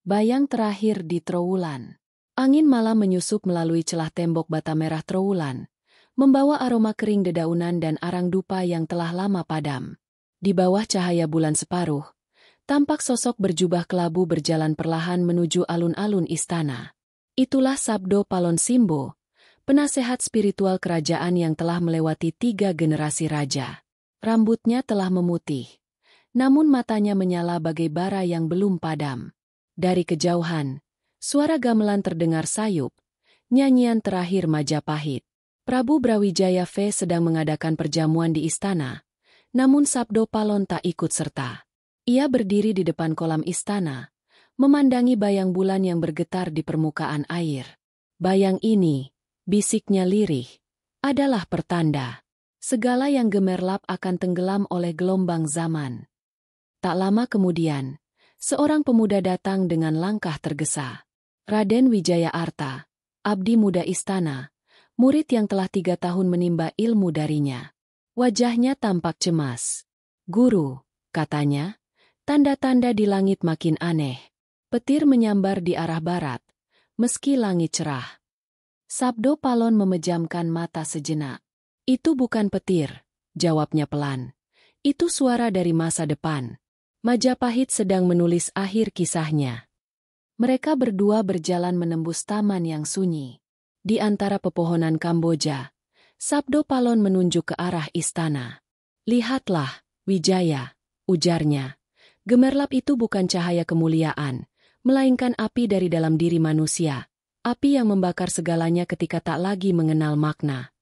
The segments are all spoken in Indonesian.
Bayang terakhir di Trowulan. Angin malam menyusup melalui celah tembok bata merah Trowulan, membawa aroma kering dedaunan dan arang dupa yang telah lama padam. Di bawah cahaya bulan separuh, tampak sosok berjubah kelabu berjalan perlahan menuju alun-alun istana. Itulah Sabdo Palon Simbo, penasehat spiritual kerajaan yang telah melewati 3 generasi raja. Rambutnya telah memutih, namun matanya menyala bagai bara yang belum padam. Dari kejauhan, suara gamelan terdengar sayup, nyanyian terakhir Majapahit. Prabu Brawijaya V sedang mengadakan perjamuan di istana, namun Sabdo Palon tak ikut serta. Ia berdiri di depan kolam istana, memandangi bayang bulan yang bergetar di permukaan air. Bayang ini, bisiknya lirih, adalah pertanda segala yang gemerlap akan tenggelam oleh gelombang zaman. Tak lama kemudian, seorang pemuda datang dengan langkah tergesa. Raden Wijaya Arta, abdi muda istana, murid yang telah 3 tahun menimba ilmu darinya. Wajahnya tampak cemas. "Guru," katanya, tanda-tanda di langit makin aneh. Petir menyambar di arah barat, meski langit cerah. Sabdo Palon memejamkan mata sejenak. "Itu bukan petir," jawabnya pelan. "Itu suara dari masa depan." Majapahit sedang menulis akhir kisahnya. Mereka berdua berjalan menembus taman yang sunyi. Di antara pepohonan Kamboja, Sabdo Palon menunjuk ke arah istana. "Lihatlah, Wijaya," ujarnya. "Gemerlap itu bukan cahaya kemuliaan, melainkan api dari dalam diri manusia, api yang membakar segalanya ketika tak lagi mengenal makna."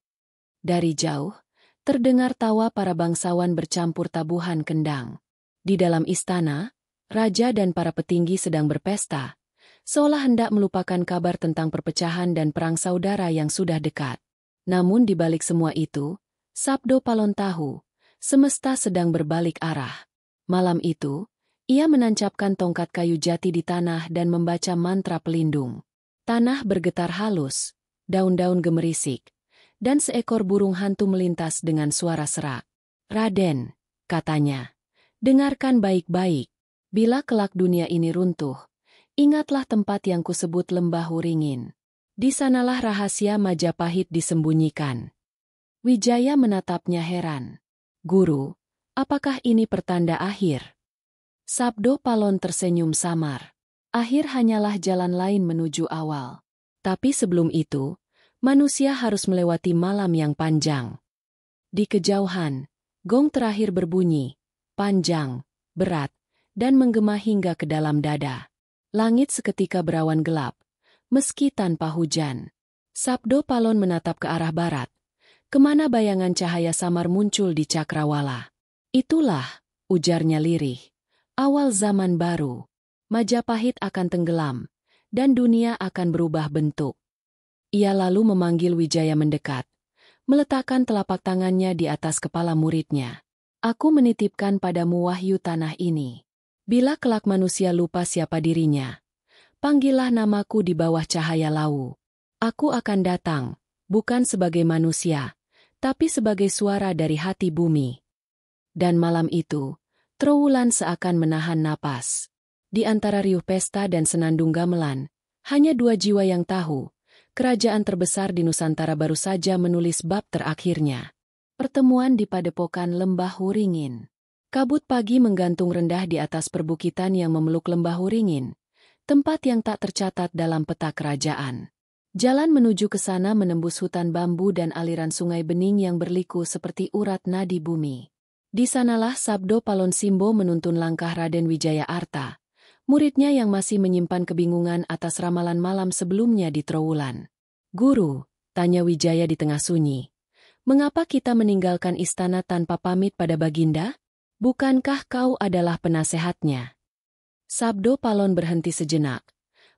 Dari jauh, terdengar tawa para bangsawan bercampur tabuhan kendang. Di dalam istana, raja dan para petinggi sedang berpesta, seolah hendak melupakan kabar tentang perpecahan dan perang saudara yang sudah dekat. Namun di balik semua itu, Sabdo Palon tahu, semesta sedang berbalik arah. Malam itu, ia menancapkan tongkat kayu jati di tanah dan membaca mantra pelindung. Tanah bergetar halus, daun-daun gemerisik, dan seekor burung hantu melintas dengan suara serak. "Raden," katanya, "dengarkan baik-baik. Bila kelak dunia ini runtuh, ingatlah tempat yang kusebut Lembah Huringin. Di sanalah rahasia Majapahit disembunyikan." Wijaya menatapnya heran. "Guru, apakah ini pertanda akhir?" Sabdo Palon tersenyum samar. "Akhir hanyalah jalan lain menuju awal. Tapi sebelum itu, manusia harus melewati malam yang panjang." Di kejauhan, gong terakhir berbunyi, panjang, berat, dan menggema hingga ke dalam dada. Langit seketika berawan gelap, meski tanpa hujan. Sabdo Palon menatap ke arah barat, kemana bayangan cahaya samar muncul di cakrawala. "Itulah," ujarnya lirih, "awal zaman baru. Majapahit akan tenggelam, dan dunia akan berubah bentuk." Ia lalu memanggil Wijaya mendekat, meletakkan telapak tangannya di atas kepala muridnya. "Aku menitipkan padamu wahyu tanah ini. Bila kelak manusia lupa siapa dirinya, panggillah namaku di bawah cahaya lawu. Aku akan datang, bukan sebagai manusia, tapi sebagai suara dari hati bumi." Dan malam itu, Trowulan seakan menahan napas. Di antara riuh pesta dan senandung gamelan, hanya 2 jiwa yang tahu, kerajaan terbesar di Nusantara baru saja menulis bab terakhirnya. Pertemuan di padepokan Lembah Huringin. Kabut pagi menggantung rendah di atas perbukitan yang memeluk Lembah Huringin, tempat yang tak tercatat dalam peta kerajaan. Jalan menuju ke sana menembus hutan bambu dan aliran sungai bening yang berliku seperti urat nadi bumi. Di sanalah Sabdo Palon Simbo menuntun langkah Raden Wijaya Arta, muridnya yang masih menyimpan kebingungan atas ramalan malam sebelumnya di Trowulan. "Guru," tanya Wijaya di tengah sunyi, "mengapa kita meninggalkan istana tanpa pamit pada Baginda? Bukankah kau adalah penasehatnya?" Sabdo Palon berhenti sejenak,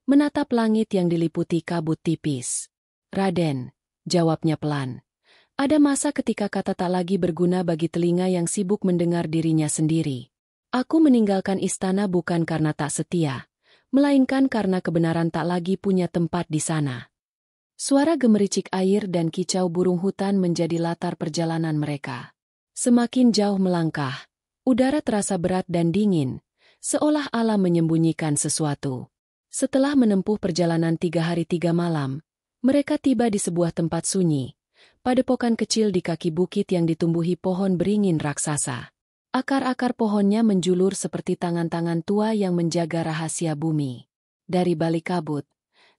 menatap langit yang diliputi kabut tipis. "Raden," jawabnya pelan, "ada masa ketika kata tak lagi berguna bagi telinga yang sibuk mendengar dirinya sendiri. Aku meninggalkan istana bukan karena tak setia, melainkan karena kebenaran tak lagi punya tempat di sana." Suara gemericik air dan kicau burung hutan menjadi latar perjalanan mereka. Semakin jauh melangkah, udara terasa berat dan dingin, seolah alam menyembunyikan sesuatu. Setelah menempuh perjalanan 3 hari 3 malam, mereka tiba di sebuah tempat sunyi, padepokan kecil di kaki bukit yang ditumbuhi pohon beringin raksasa. Akar-akar pohonnya menjulur seperti tangan-tangan tua yang menjaga rahasia bumi. Dari balik kabut,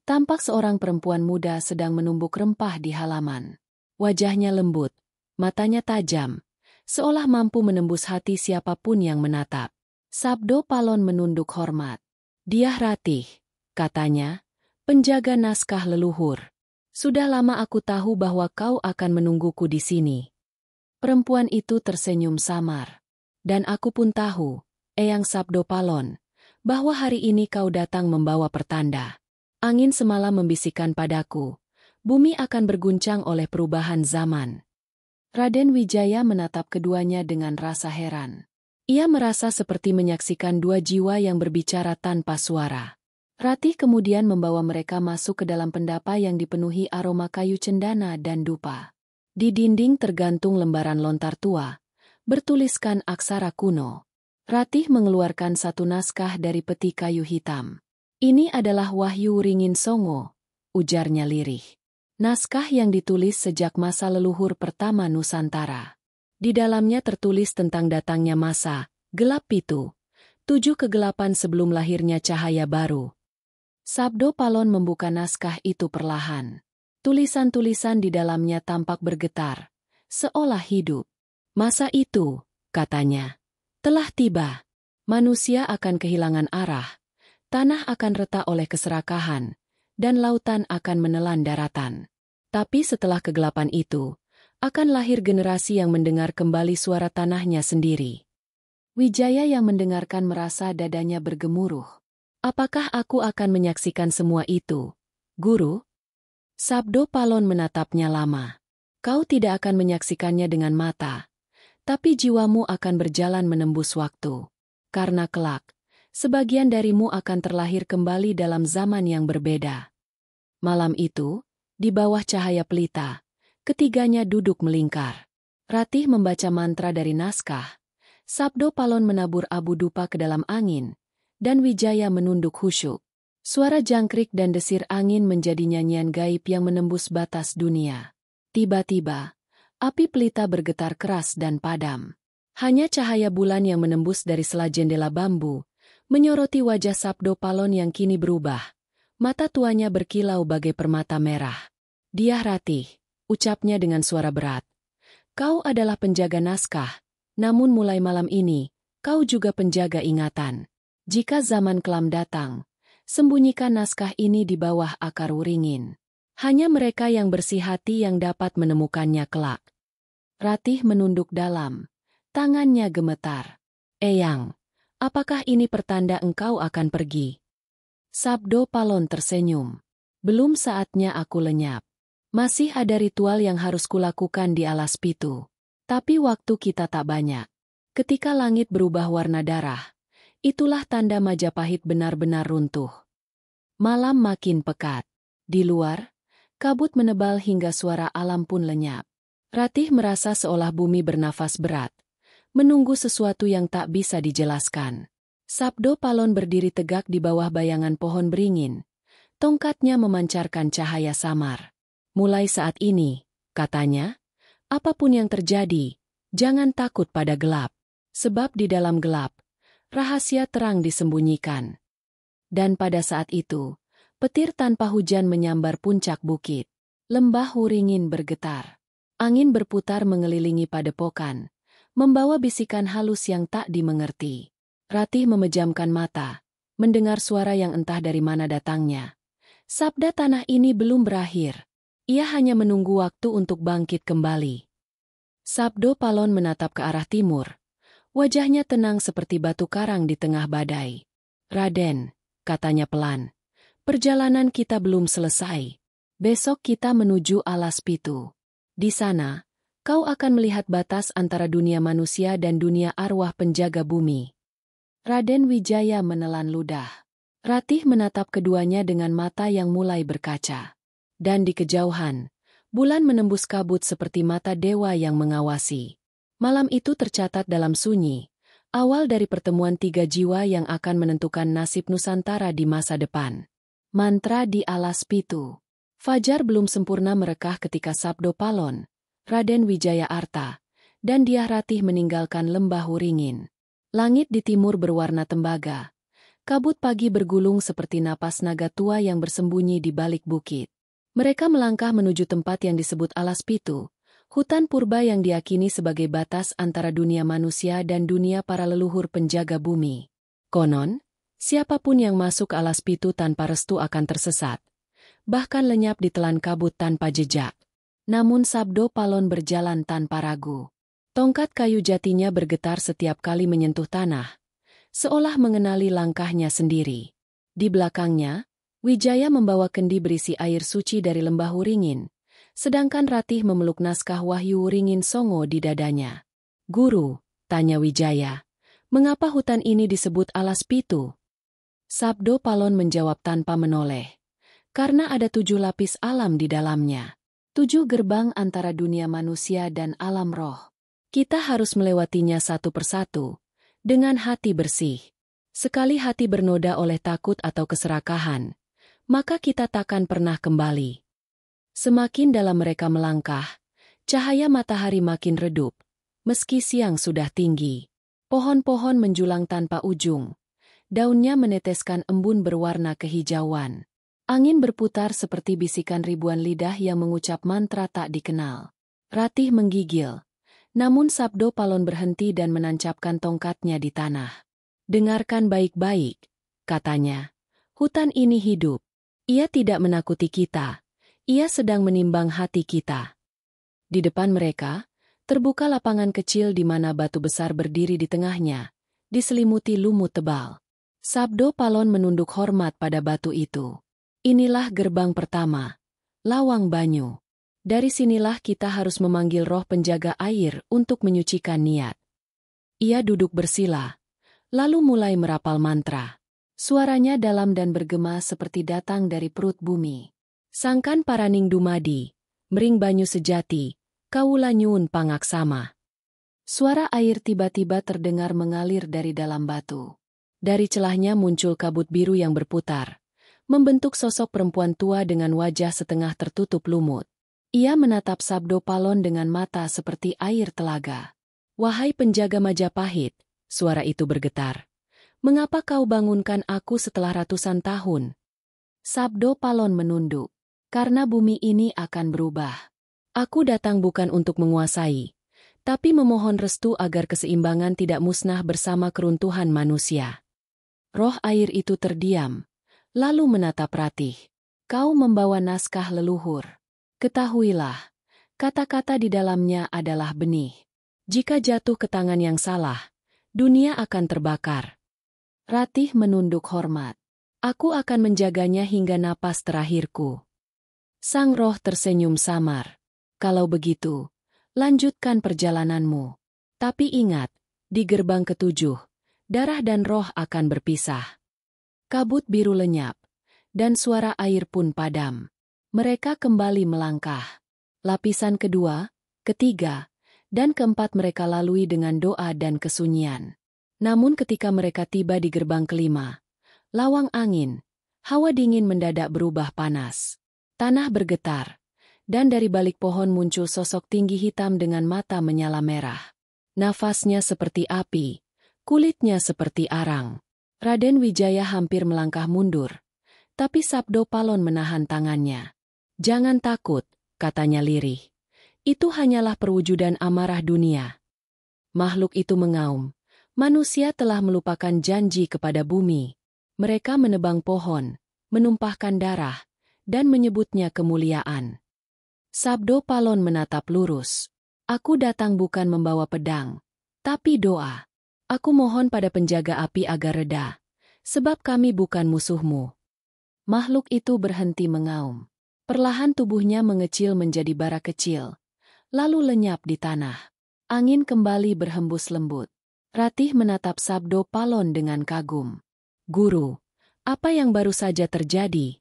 tampak seorang perempuan muda sedang menumbuk rempah di halaman. Wajahnya lembut, matanya tajam, seolah mampu menembus hati siapapun yang menatap. Sabdo Palon menunduk hormat. "Dia Ratih," katanya, "penjaga naskah leluhur. Sudah lama aku tahu bahwa kau akan menungguku di sini." Perempuan itu tersenyum samar. "Dan aku pun tahu, Eyang Sabdo Palon, bahwa hari ini kau datang membawa pertanda. Angin semalam membisikkan padaku, bumi akan berguncang oleh perubahan zaman." Raden Wijaya menatap keduanya dengan rasa heran. Ia merasa seperti menyaksikan dua jiwa yang berbicara tanpa suara. Ratih kemudian membawa mereka masuk ke dalam pendapa yang dipenuhi aroma kayu cendana dan dupa. Di dinding tergantung lembaran lontar tua, bertuliskan aksara kuno. Ratih mengeluarkan satu naskah dari peti kayu hitam. "Ini adalah Wahyu Ringin Songo," ujarnya lirih. "Naskah yang ditulis sejak masa leluhur pertama Nusantara. Di dalamnya tertulis tentang datangnya masa gelap pitu, 7 kegelapan sebelum lahirnya cahaya baru." Sabdo Palon membuka naskah itu perlahan. Tulisan-tulisan di dalamnya tampak bergetar, seolah hidup. "Masa itu," katanya, "telah tiba. Manusia akan kehilangan arah, tanah akan retak oleh keserakahan, dan lautan akan menelan daratan. Tapi setelah kegelapan itu, akan lahir generasi yang mendengar kembali suara tanahnya sendiri." Wijaya yang mendengarkan merasa dadanya bergemuruh. "Apakah aku akan menyaksikan semua itu, Guru?" Sabdo Palon menatapnya lama. "Kau tidak akan menyaksikannya dengan mata, tapi jiwamu akan berjalan menembus waktu. Karena kelak, sebagian darimu akan terlahir kembali dalam zaman yang berbeda." Malam itu, di bawah cahaya pelita, ketiganya duduk melingkar. Ratih membaca mantra dari naskah, Sabdo Palon menabur abu dupa ke dalam angin, dan Wijaya menunduk khusyuk. Suara jangkrik dan desir angin menjadi nyanyian gaib yang menembus batas dunia. Tiba-tiba, api pelita bergetar keras dan padam. Hanya cahaya bulan yang menembus dari sela jendela bambu, menyoroti wajah Sabdo Palon yang kini berubah. Mata tuanya berkilau bagai permata merah. "Dia Ratih," ucapnya dengan suara berat. "Kau adalah penjaga naskah, namun mulai malam ini, kau juga penjaga ingatan. Jika zaman kelam datang, sembunyikan naskah ini di bawah akar wuringin. Hanya mereka yang bersih hati yang dapat menemukannya kelak." Ratih menunduk dalam. Tangannya gemetar. "Eyang, apakah ini pertanda engkau akan pergi?" Sabdo Palon tersenyum. "Belum saatnya aku lenyap. Masih ada ritual yang harus kulakukan di alas pitu. Tapi waktu kita tak banyak. Ketika langit berubah warna darah, itulah tanda Majapahit benar-benar runtuh." Malam makin pekat. Di luar, kabut menebal hingga suara alam pun lenyap. Ratih merasa seolah bumi bernafas berat, menunggu sesuatu yang tak bisa dijelaskan. Sabdo Palon berdiri tegak di bawah bayangan pohon beringin. Tongkatnya memancarkan cahaya samar. "Mulai saat ini," katanya, "apapun yang terjadi, jangan takut pada gelap. Sebab di dalam gelap, rahasia terang disembunyikan." Dan pada saat itu, petir tanpa hujan menyambar puncak bukit. Lembah wuringin bergetar. Angin berputar mengelilingi padepokan, membawa bisikan halus yang tak dimengerti. Ratih memejamkan mata, mendengar suara yang entah dari mana datangnya. Sabda tanah ini belum berakhir. Ia hanya menunggu waktu untuk bangkit kembali. Sabdo Palon menatap ke arah timur. Wajahnya tenang seperti batu karang di tengah badai. "Raden," katanya pelan, "perjalanan kita belum selesai. Besok kita menuju alas pitu. Di sana, kau akan melihat batas antara dunia manusia dan dunia arwah penjaga bumi." Raden Wijaya menelan ludah. Ratih menatap keduanya dengan mata yang mulai berkaca. Dan di kejauhan, bulan menembus kabut seperti mata dewa yang mengawasi. Malam itu tercatat dalam sunyi, awal dari pertemuan 3 jiwa yang akan menentukan nasib Nusantara di masa depan. Mantra di alas pitu. Fajar belum sempurna merekah ketika Sabdo Palon, Raden Wijaya Arta, dan Dyah Ratih meninggalkan lembah Wuringin. Langit di timur berwarna tembaga. Kabut pagi bergulung seperti napas naga tua yang bersembunyi di balik bukit. Mereka melangkah menuju tempat yang disebut alas pitu, hutan purba yang diyakini sebagai batas antara dunia manusia dan dunia para leluhur penjaga bumi. Konon, siapapun yang masuk alas pitu tanpa restu akan tersesat, bahkan lenyap ditelan kabut tanpa jejak. Namun Sabdo Palon berjalan tanpa ragu. Tongkat kayu jatinya bergetar setiap kali menyentuh tanah, seolah mengenali langkahnya sendiri. Di belakangnya, Wijaya membawa kendi berisi air suci dari lembah Wuringin, sedangkan Ratih memeluk naskah Wahyu Wuringin Songo di dadanya. "Guru," tanya Wijaya, "mengapa hutan ini disebut alas pitu?" Sabdo Palon menjawab tanpa menoleh. "Karena ada 7 lapis alam di dalamnya. 7 gerbang antara dunia manusia dan alam roh. Kita harus melewatinya satu persatu, dengan hati bersih. Sekali hati bernoda oleh takut atau keserakahan, maka kita takkan pernah kembali." Semakin dalam mereka melangkah, cahaya matahari makin redup, meski siang sudah tinggi. Pohon-pohon menjulang tanpa ujung, daunnya meneteskan embun berwarna kehijauan. Angin berputar seperti bisikan ribuan lidah yang mengucap mantra tak dikenal. Ratih menggigil, namun Sabdo Palon berhenti dan menancapkan tongkatnya di tanah. "Dengarkan baik-baik," katanya. "Hutan ini hidup. Ia tidak menakuti kita. Ia sedang menimbang hati kita." Di depan mereka, terbuka lapangan kecil di mana batu besar berdiri di tengahnya, diselimuti lumut tebal. Sabdo Palon menunduk hormat pada batu itu. "Inilah gerbang pertama, Lawang Banyu. Dari sinilah kita harus memanggil roh penjaga air untuk menyucikan niat." Ia duduk bersila, lalu mulai merapal mantra. Suaranya dalam dan bergema seperti datang dari perut bumi. "Sangkan paraning dumadi, mering banyu sejati, kawula nyuwun pangaksama." Suara air tiba-tiba terdengar mengalir dari dalam batu. Dari celahnya muncul kabut biru yang berputar, membentuk sosok perempuan tua dengan wajah setengah tertutup lumut. Ia menatap Sabdo Palon dengan mata seperti air telaga. "Wahai penjaga Majapahit," suara itu bergetar, "mengapa kau bangunkan aku setelah ratusan tahun?" Sabdo Palon menunduk. "Karena bumi ini akan berubah. Aku datang bukan untuk menguasai, tapi memohon restu agar keseimbangan tidak musnah bersama keruntuhan manusia." Roh air itu terdiam, lalu menatap Ratih. "Kau membawa naskah leluhur. Ketahuilah, kata-kata di dalamnya adalah benih. Jika jatuh ke tangan yang salah, dunia akan terbakar." Ratih menunduk hormat. "Aku akan menjaganya hingga napas terakhirku." Sang roh tersenyum samar. "Kalau begitu, lanjutkan perjalananmu. Tapi ingat, di gerbang ketujuh, darah dan roh akan berpisah." Kabut biru lenyap, dan suara air pun padam. Mereka kembali melangkah. Lapisan kedua, ketiga, dan keempat mereka lalui dengan doa dan kesunyian. Namun ketika mereka tiba di gerbang kelima, lawang angin, hawa dingin mendadak berubah panas. Tanah bergetar, dan dari balik pohon muncul sosok tinggi hitam dengan mata menyala merah. Nafasnya seperti api, kulitnya seperti arang. Raden Wijaya hampir melangkah mundur, tapi Sabdo Palon menahan tangannya. "Jangan takut," katanya lirih. "Itu hanyalah perwujudan amarah dunia." Makhluk itu mengaum. Manusia telah melupakan janji kepada bumi. Mereka menebang pohon, menumpahkan darah, dan menyebutnya kemuliaan. Sabdo Palon menatap lurus. "Aku datang bukan membawa pedang, tapi doa. Aku mohon pada penjaga api agar reda, sebab kami bukan musuhmu." Makhluk itu berhenti mengaum. Perlahan tubuhnya mengecil menjadi bara kecil, lalu lenyap di tanah. Angin kembali berhembus lembut. Ratih menatap Sabdo Palon dengan kagum. "Guru, apa yang baru saja terjadi?"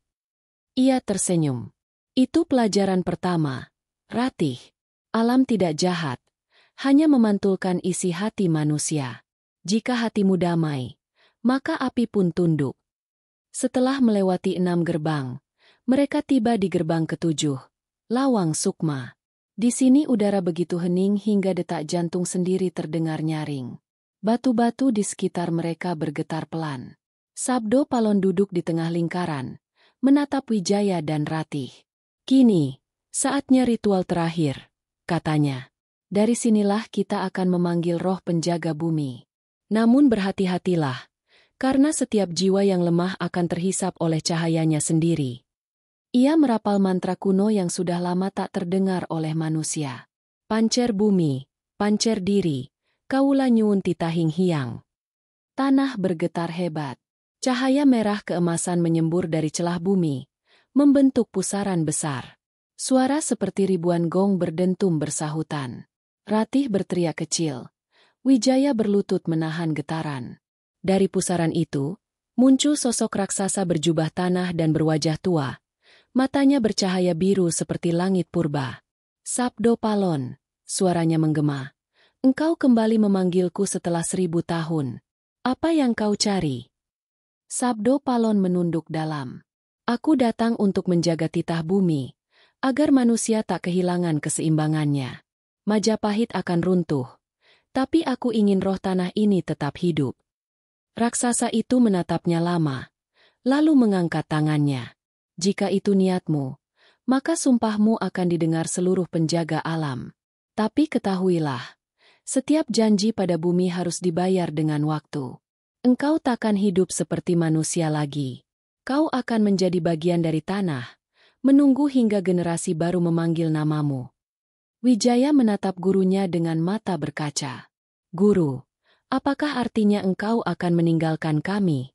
Ia tersenyum. "Itu pelajaran pertama, Ratih. Alam tidak jahat, hanya memantulkan isi hati manusia. Jika hatimu damai, maka api pun tunduk." Setelah melewati 6 gerbang, mereka tiba di gerbang ke-7, Lawang Sukma. Di sini udara begitu hening hingga detak jantung sendiri terdengar nyaring. Batu-batu di sekitar mereka bergetar pelan. Sabdo Palon duduk di tengah lingkaran, menatap Wijaya dan Ratih. Kini, saatnya ritual terakhir, katanya. Dari sinilah kita akan memanggil roh penjaga bumi. Namun berhati-hatilah, karena setiap jiwa yang lemah akan terhisap oleh cahayanya sendiri. Ia merapal mantra kuno yang sudah lama tak terdengar oleh manusia. Pancer bumi, pancer diri, kaula nyuwun titahing hiang. Tanah bergetar hebat. Cahaya merah keemasan menyembur dari celah bumi, membentuk pusaran besar. Suara seperti ribuan gong berdentum bersahutan. Ratih berteriak kecil. Wijaya berlutut menahan getaran. Dari pusaran itu, muncul sosok raksasa berjubah tanah dan berwajah tua. Matanya bercahaya biru seperti langit purba. Sabdo Palon, suaranya menggema. Engkau kembali memanggilku setelah 1000 tahun. Apa yang kau cari? Sabdo Palon menunduk dalam. Aku datang untuk menjaga titah bumi, agar manusia tak kehilangan keseimbangannya. Majapahit akan runtuh, tapi aku ingin roh tanah ini tetap hidup. Raksasa itu menatapnya lama, lalu mengangkat tangannya. Jika itu niatmu, maka sumpahmu akan didengar seluruh penjaga alam. Tapi ketahuilah, setiap janji pada bumi harus dibayar dengan waktu. Engkau takkan hidup seperti manusia lagi. Kau akan menjadi bagian dari tanah, menunggu hingga generasi baru memanggil namamu. Wijaya menatap gurunya dengan mata berkaca. Guru, apakah artinya engkau akan meninggalkan kami?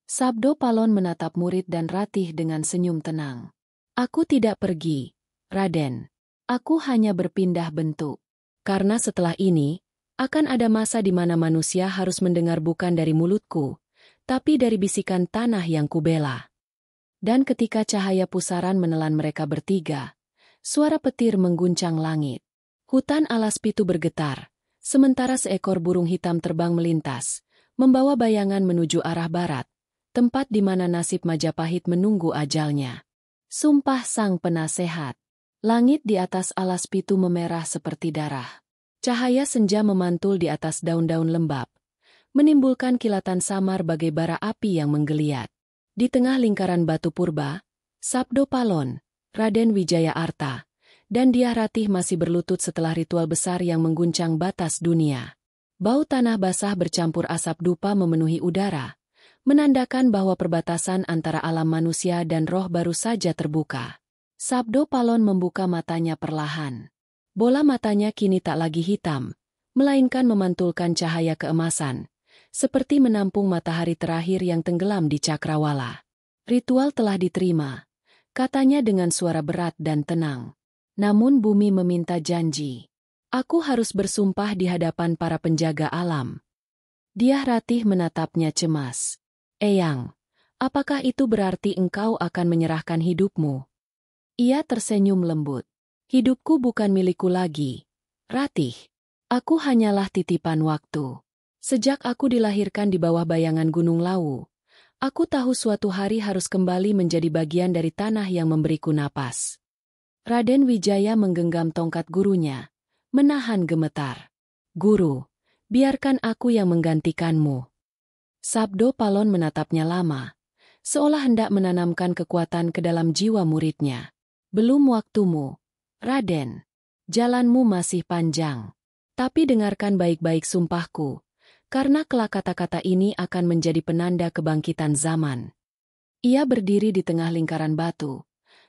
Sabdo Palon menatap murid dan Ratih dengan senyum tenang. Aku tidak pergi, Raden. Aku hanya berpindah bentuk. Karena setelah ini, akan ada masa di mana manusia harus mendengar bukan dari mulutku, tapi dari bisikan tanah yang kubela. Dan ketika cahaya pusaran menelan mereka bertiga, suara petir mengguncang langit. Hutan alas pitu bergetar, sementara seekor burung hitam terbang melintas, membawa bayangan menuju arah barat, tempat di mana nasib Majapahit menunggu ajalnya. Sumpah sang penasehat. Langit di atas alas pitu memerah seperti darah. Cahaya senja memantul di atas daun-daun lembab, menimbulkan kilatan samar bagai bara api yang menggeliat. Di tengah lingkaran batu purba, Sabdo Palon, Raden Wijaya Arta, dan Dyah Ratih masih berlutut setelah ritual besar yang mengguncang batas dunia. Bau tanah basah bercampur asap dupa memenuhi udara, menandakan bahwa perbatasan antara alam manusia dan roh baru saja terbuka. Sabdo Palon membuka matanya perlahan. Bola matanya kini tak lagi hitam, melainkan memantulkan cahaya keemasan, seperti menampung matahari terakhir yang tenggelam di cakrawala. Ritual telah diterima, katanya dengan suara berat dan tenang. Namun bumi meminta janji. Aku harus bersumpah di hadapan para penjaga alam. Dyah Ratih menatapnya cemas. Eyang, apakah itu berarti engkau akan menyerahkan hidupmu? Ia tersenyum lembut. Hidupku bukan milikku lagi, Ratih. Aku hanyalah titipan waktu. Sejak aku dilahirkan di bawah bayangan Gunung Lawu, aku tahu suatu hari harus kembali menjadi bagian dari tanah yang memberiku napas. Raden Wijaya menggenggam tongkat gurunya, menahan gemetar. Guru, biarkan aku yang menggantikanmu. Sabdo Palon menatapnya lama, seolah hendak menanamkan kekuatan ke dalam jiwa muridnya. Belum waktumu, Raden. Jalanmu masih panjang. Tapi dengarkan baik-baik sumpahku, karena kelak kata-kata ini akan menjadi penanda kebangkitan zaman. Ia berdiri di tengah lingkaran batu.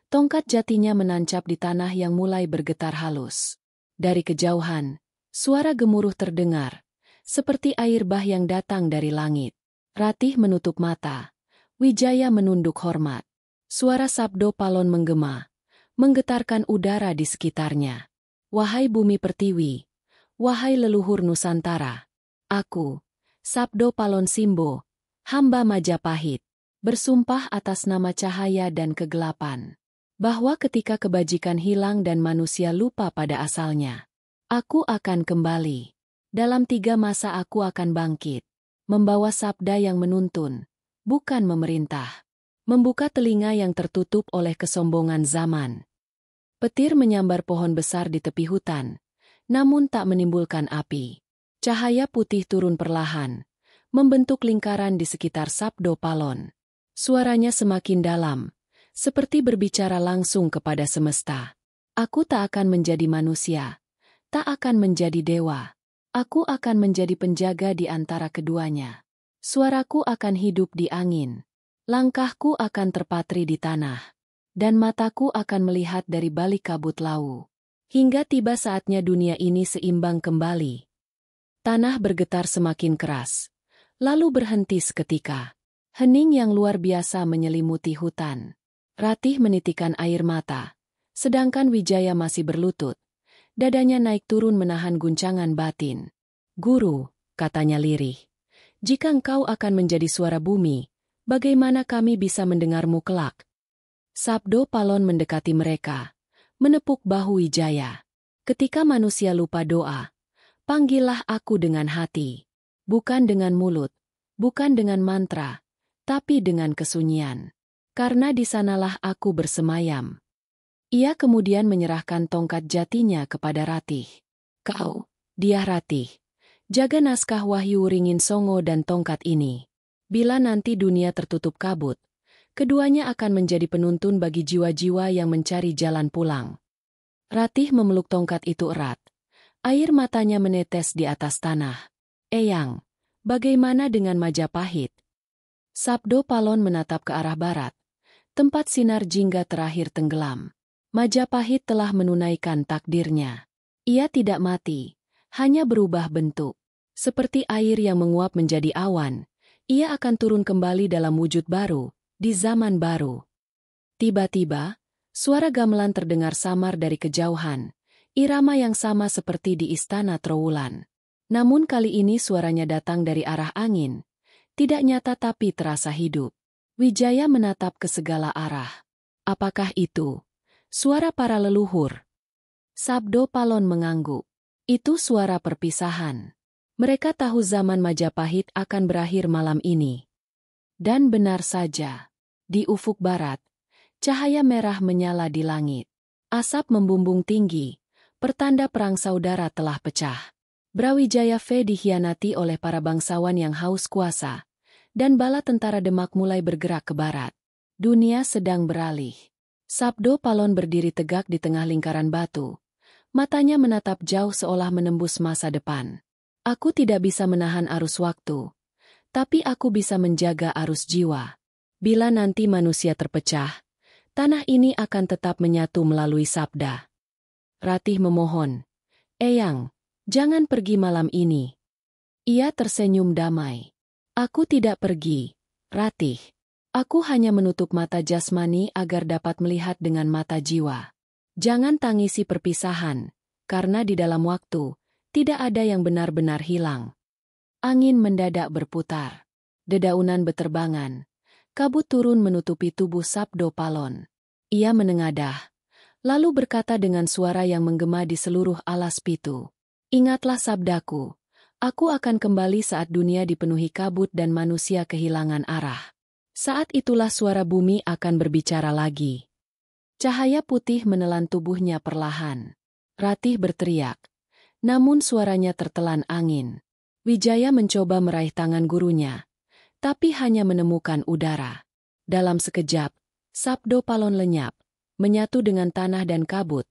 Tongkat jatinya menancap di tanah yang mulai bergetar halus. Dari kejauhan, suara gemuruh terdengar, seperti air bah yang datang dari langit. Ratih menutup mata. Wijaya menunduk hormat. Suara Sabdo Palon menggema, menggetarkan udara di sekitarnya. Wahai bumi pertiwi, wahai leluhur Nusantara, aku, Sabdo Palon Simbo, hamba Majapahit, bersumpah atas nama cahaya dan kegelapan, bahwa ketika kebajikan hilang dan manusia lupa pada asalnya, aku akan kembali. Dalam 3 masa aku akan bangkit, membawa sabda yang menuntun, bukan memerintah. Membuka telinga yang tertutup oleh kesombongan zaman. Petir menyambar pohon besar di tepi hutan, namun tak menimbulkan api. Cahaya putih turun perlahan, membentuk lingkaran di sekitar Sabdo Palon. Suaranya semakin dalam, seperti berbicara langsung kepada semesta. Aku tak akan menjadi manusia, tak akan menjadi dewa. Aku akan menjadi penjaga di antara keduanya. Suaraku akan hidup di angin. Langkahku akan terpatri di tanah. Dan mataku akan melihat dari balik kabut lau. Hingga tiba saatnya dunia ini seimbang kembali. Tanah bergetar semakin keras. Lalu berhenti seketika. Hening yang luar biasa menyelimuti hutan. Ratih menitikan air mata. Sedangkan Wijaya masih berlutut. Dadanya naik turun menahan guncangan batin. Guru, katanya lirih. Jika engkau akan menjadi suara bumi, bagaimana kami bisa mendengarmu kelak? Sabdo Palon mendekati mereka, menepuk bahu Wijaya. Ketika manusia lupa doa, panggillah aku dengan hati. Bukan dengan mulut, bukan dengan mantra, tapi dengan kesunyian. Karena di sanalah aku bersemayam. Ia kemudian menyerahkan tongkat jatinya kepada Ratih. Kau, dia Ratih. Jaga naskah Wahyu Ringin Songo dan tongkat ini. Bila nanti dunia tertutup kabut, keduanya akan menjadi penuntun bagi jiwa-jiwa yang mencari jalan pulang. Ratih memeluk tongkat itu erat. Air matanya menetes di atas tanah. Eyang, bagaimana dengan Majapahit? Sabdo Palon menatap ke arah barat, tempat sinar jingga terakhir tenggelam. Majapahit telah menunaikan takdirnya. Ia tidak mati, hanya berubah bentuk. Seperti air yang menguap menjadi awan, ia akan turun kembali dalam wujud baru, di zaman baru. Tiba-tiba, suara gamelan terdengar samar dari kejauhan, irama yang sama seperti di istana Trowulan. Namun kali ini suaranya datang dari arah angin, tidak nyata tapi terasa hidup. Wijaya menatap ke segala arah. Apakah itu suara para leluhur? Sabdo Palon mengangguk. Itu suara perpisahan. Mereka tahu zaman Majapahit akan berakhir malam ini. Dan benar saja. Di ufuk barat, cahaya merah menyala di langit. Asap membumbung tinggi, pertanda perang saudara telah pecah. Brawijaya V dikhianati oleh para bangsawan yang haus kuasa, dan bala tentara Demak mulai bergerak ke barat. Dunia sedang beralih. Sabdo Palon berdiri tegak di tengah lingkaran batu. Matanya menatap jauh seolah menembus masa depan. Aku tidak bisa menahan arus waktu, tapi aku bisa menjaga arus jiwa. Bila nanti manusia terpecah, tanah ini akan tetap menyatu melalui sabda. Ratih memohon, Eyang, jangan pergi malam ini. Ia tersenyum damai. Aku tidak pergi, Ratih. Aku hanya menutup mata jasmani agar dapat melihat dengan mata jiwa. Jangan tangisi perpisahan, karena di dalam waktu, tidak ada yang benar-benar hilang. Angin mendadak berputar. Dedaunan beterbangan. Kabut turun menutupi tubuh Sabdo Palon. Ia menengadah, lalu berkata dengan suara yang menggema di seluruh alas pitu. Ingatlah sabdaku, aku akan kembali saat dunia dipenuhi kabut dan manusia kehilangan arah. Saat itulah suara bumi akan berbicara lagi. Cahaya putih menelan tubuhnya perlahan. Ratih berteriak. Namun suaranya tertelan angin. Wijaya mencoba meraih tangan gurunya, tapi hanya menemukan udara. Dalam sekejap, Sabdo Palon lenyap, menyatu dengan tanah dan kabut,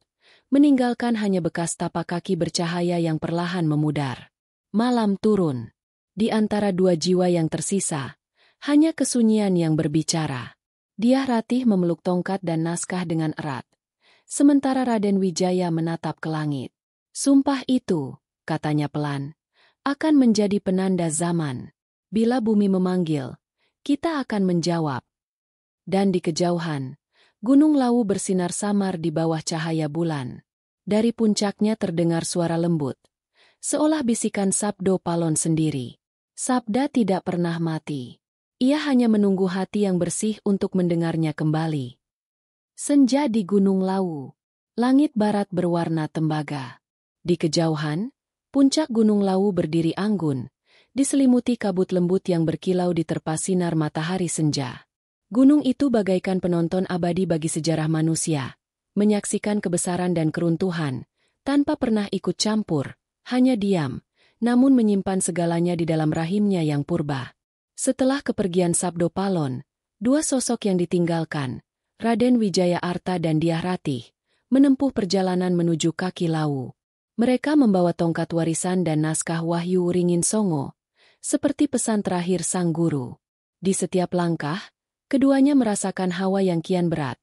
meninggalkan hanya bekas tapak kaki bercahaya yang perlahan memudar. Malam turun. Di antara dua jiwa yang tersisa, hanya kesunyian yang berbicara. Dia Ratih memeluk tongkat dan naskah dengan erat. Sementara Raden Wijaya menatap ke langit. Sumpah itu, katanya pelan, akan menjadi penanda zaman. Bila bumi memanggil, kita akan menjawab. Dan di kejauhan, Gunung Lawu bersinar samar di bawah cahaya bulan. Dari puncaknya terdengar suara lembut, seolah bisikan Sabdo Palon sendiri. Sabda tidak pernah mati. Ia hanya menunggu hati yang bersih untuk mendengarnya kembali. Senja di Gunung Lawu. Langit barat berwarna tembaga. Di kejauhan, puncak Gunung Lawu berdiri anggun, diselimuti kabut lembut yang berkilau diterpa sinar matahari senja. Gunung itu bagaikan penonton abadi bagi sejarah manusia, menyaksikan kebesaran dan keruntuhan, tanpa pernah ikut campur, hanya diam, namun menyimpan segalanya di dalam rahimnya yang purba. Setelah kepergian Sabdo Palon, dua sosok yang ditinggalkan, Raden Wijaya Arta dan Dyah Ratih, menempuh perjalanan menuju kaki Lawu. Mereka membawa tongkat warisan dan naskah Wahyu Wringin Songo, seperti pesan terakhir sang guru. Di setiap langkah, keduanya merasakan hawa yang kian berat,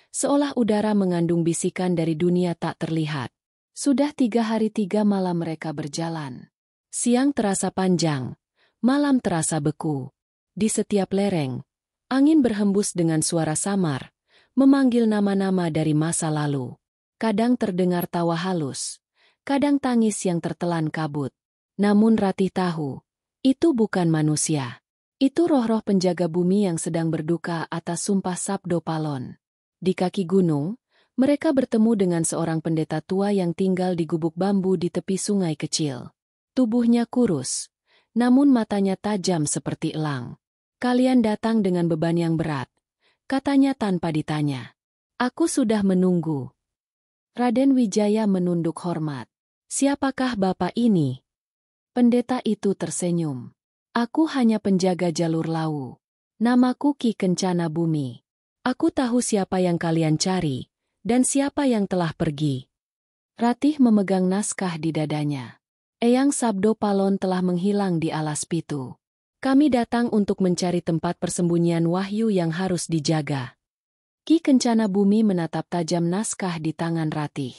seolah udara mengandung bisikan dari dunia tak terlihat. Sudah 3 hari 3 malam mereka berjalan. Siang terasa panjang, malam terasa beku. Di setiap lereng, angin berhembus dengan suara samar, memanggil nama-nama dari masa lalu. Kadang terdengar tawa halus, kadang tangis yang tertelan kabut. Namun Ratih tahu, itu bukan manusia. Itu roh-roh penjaga bumi yang sedang berduka atas sumpah Sabdo Palon. Di kaki gunung, mereka bertemu dengan seorang pendeta tua yang tinggal di gubuk bambu di tepi sungai kecil. Tubuhnya kurus, namun matanya tajam seperti elang. "Kalian datang dengan beban yang berat," katanya tanpa ditanya. "Aku sudah menunggu." Raden Wijaya menunduk hormat. "Siapakah bapak ini?" Pendeta itu tersenyum. "Aku hanya penjaga jalur Lawu. Namaku Ki Kencana Bumi. Aku tahu siapa yang kalian cari, dan siapa yang telah pergi." Ratih memegang naskah di dadanya. "Eyang Sabdo Palon telah menghilang di alas pitu. Kami datang untuk mencari tempat persembunyian Wahyu yang harus dijaga." Ki Kencana Bumi menatap tajam naskah di tangan Ratih.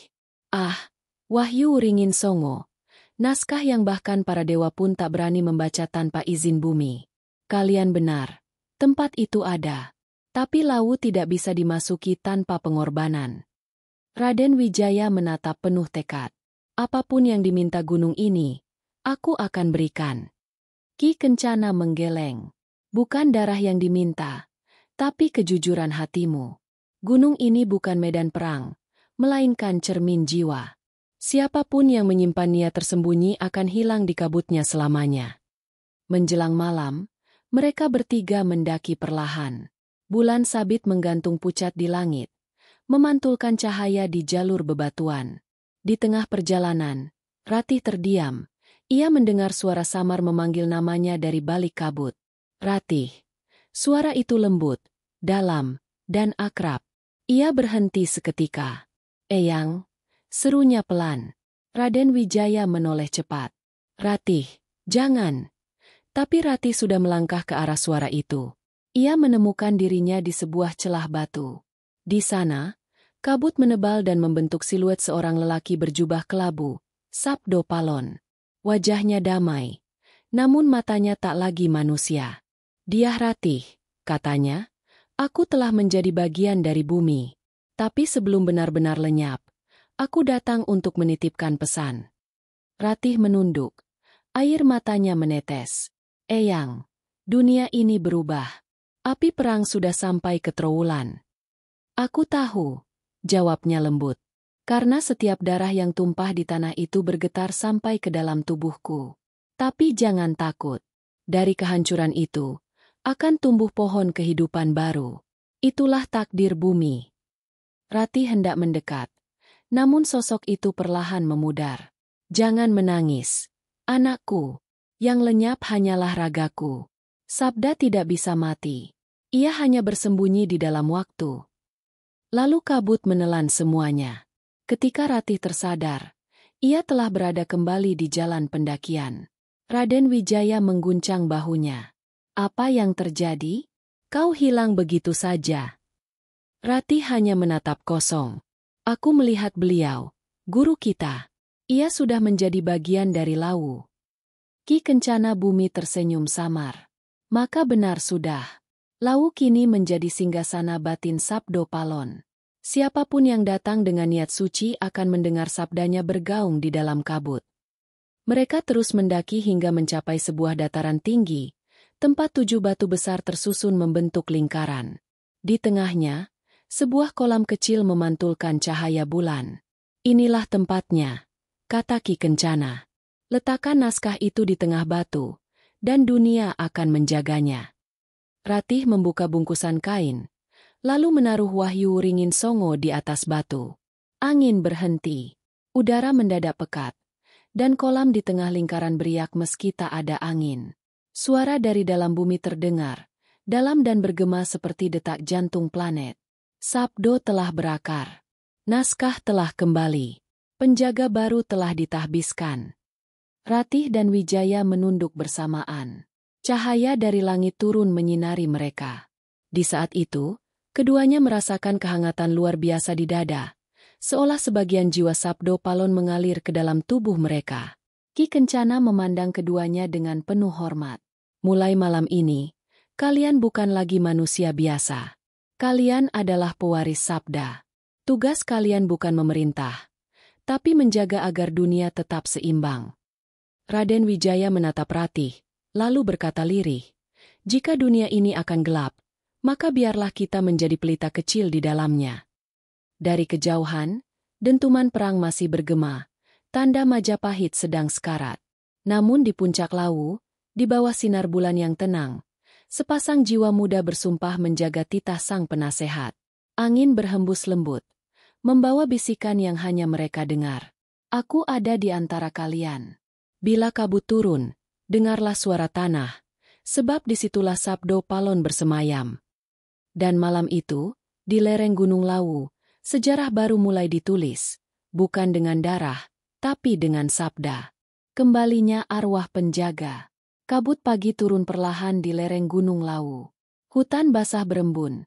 "Ah, Wahyu Wringin Songo. Naskah yang bahkan para dewa pun tak berani membaca tanpa izin bumi. Kalian benar, tempat itu ada. Tapi Lawu tidak bisa dimasuki tanpa pengorbanan." Raden Wijaya menatap penuh tekad. "Apapun yang diminta gunung ini, aku akan berikan." Ki Kencana menggeleng. "Bukan darah yang diminta, tapi kejujuran hatimu. Gunung ini bukan medan perang, melainkan cermin jiwa. Siapapun yang menyimpan niat tersembunyi akan hilang di kabutnya selamanya." Menjelang malam, mereka bertiga mendaki perlahan. Bulan sabit menggantung pucat di langit, memantulkan cahaya di jalur bebatuan. Di tengah perjalanan, Ratih terdiam. Ia mendengar suara samar memanggil namanya dari balik kabut. "Ratih." Suara itu lembut, dalam, dan akrab. Ia berhenti seketika. "Eyang," serunya pelan. Raden Wijaya menoleh cepat. "Ratih, jangan." Tapi Ratih sudah melangkah ke arah suara itu. Ia menemukan dirinya di sebuah celah batu. Di sana, kabut menebal dan membentuk siluet seorang lelaki berjubah kelabu, Sabdo Palon. Wajahnya damai, namun matanya tak lagi manusia. "Dyah Ratih," katanya, "aku telah menjadi bagian dari bumi. Tapi sebelum benar-benar lenyap, aku datang untuk menitipkan pesan." Ratih menunduk. Air matanya menetes. "Eyang, dunia ini berubah. Api perang sudah sampai ke Trowulan." "Aku tahu," jawabnya lembut. "Karena setiap darah yang tumpah di tanah itu bergetar sampai ke dalam tubuhku. Tapi jangan takut. Dari kehancuran itu, akan tumbuh pohon kehidupan baru. Itulah takdir bumi." Ratih hendak mendekat, namun sosok itu perlahan memudar. "Jangan menangis, anakku. Yang lenyap hanyalah ragaku. Sabda tidak bisa mati. Ia hanya bersembunyi di dalam waktu." Lalu kabut menelan semuanya. Ketika Ratih tersadar, ia telah berada kembali di jalan pendakian. Raden Wijaya mengguncang bahunya. "Apa yang terjadi? Kau hilang begitu saja." Ratih hanya menatap kosong. "Aku melihat beliau, guru kita. Ia sudah menjadi bagian dari Lawu." Ki Kencana Bumi tersenyum samar. "Maka benar sudah. Lawu kini menjadi singgasana batin Sabdo Palon. Siapapun yang datang dengan niat suci akan mendengar sabdanya bergaung di dalam kabut." Mereka terus mendaki hingga mencapai sebuah dataran tinggi, tempat 7 batu besar tersusun membentuk lingkaran. Di tengahnya, sebuah kolam kecil memantulkan cahaya bulan. "Inilah tempatnya," kata Ki Kencana. "Letakkan naskah itu di tengah batu, dan dunia akan menjaganya. Ratih membuka bungkusan kain, lalu menaruh Wahyu Wringin Songo di atas batu. Angin berhenti, udara mendadak pekat, dan kolam di tengah lingkaran beriak meski tak ada angin. Suara dari dalam bumi terdengar, dalam dan bergema seperti detak jantung planet. Sabdo telah berakar. Naskah telah kembali. Penjaga baru telah ditahbiskan. Ratih dan Wijaya menunduk bersamaan. Cahaya dari langit turun menyinari mereka. Di saat itu, keduanya merasakan kehangatan luar biasa di dada, seolah sebagian jiwa Sabdo Palon mengalir ke dalam tubuh mereka. Ki Kencana memandang keduanya dengan penuh hormat. Mulai malam ini, kalian bukan lagi manusia biasa. Kalian adalah pewaris sabda. Tugas kalian bukan memerintah, tapi menjaga agar dunia tetap seimbang. Raden Wijaya menatap Ratih, lalu berkata lirih, jika dunia ini akan gelap, maka biarlah kita menjadi pelita kecil di dalamnya. Dari kejauhan, dentuman perang masih bergema, tanda Majapahit sedang sekarat. Namun di puncak Lawu, di bawah sinar bulan yang tenang, sepasang jiwa muda bersumpah menjaga titah sang penasehat. Angin berhembus lembut, membawa bisikan yang hanya mereka dengar. Aku ada di antara kalian. Bila kabut turun, dengarlah suara tanah, sebab disitulah Sabdo Palon bersemayam. Dan malam itu, di lereng Gunung Lawu, sejarah baru mulai ditulis, bukan dengan darah, tapi dengan sabda. Kembalinya arwah penjaga. Kabut pagi turun perlahan di lereng Gunung Lawu. Hutan basah berembun,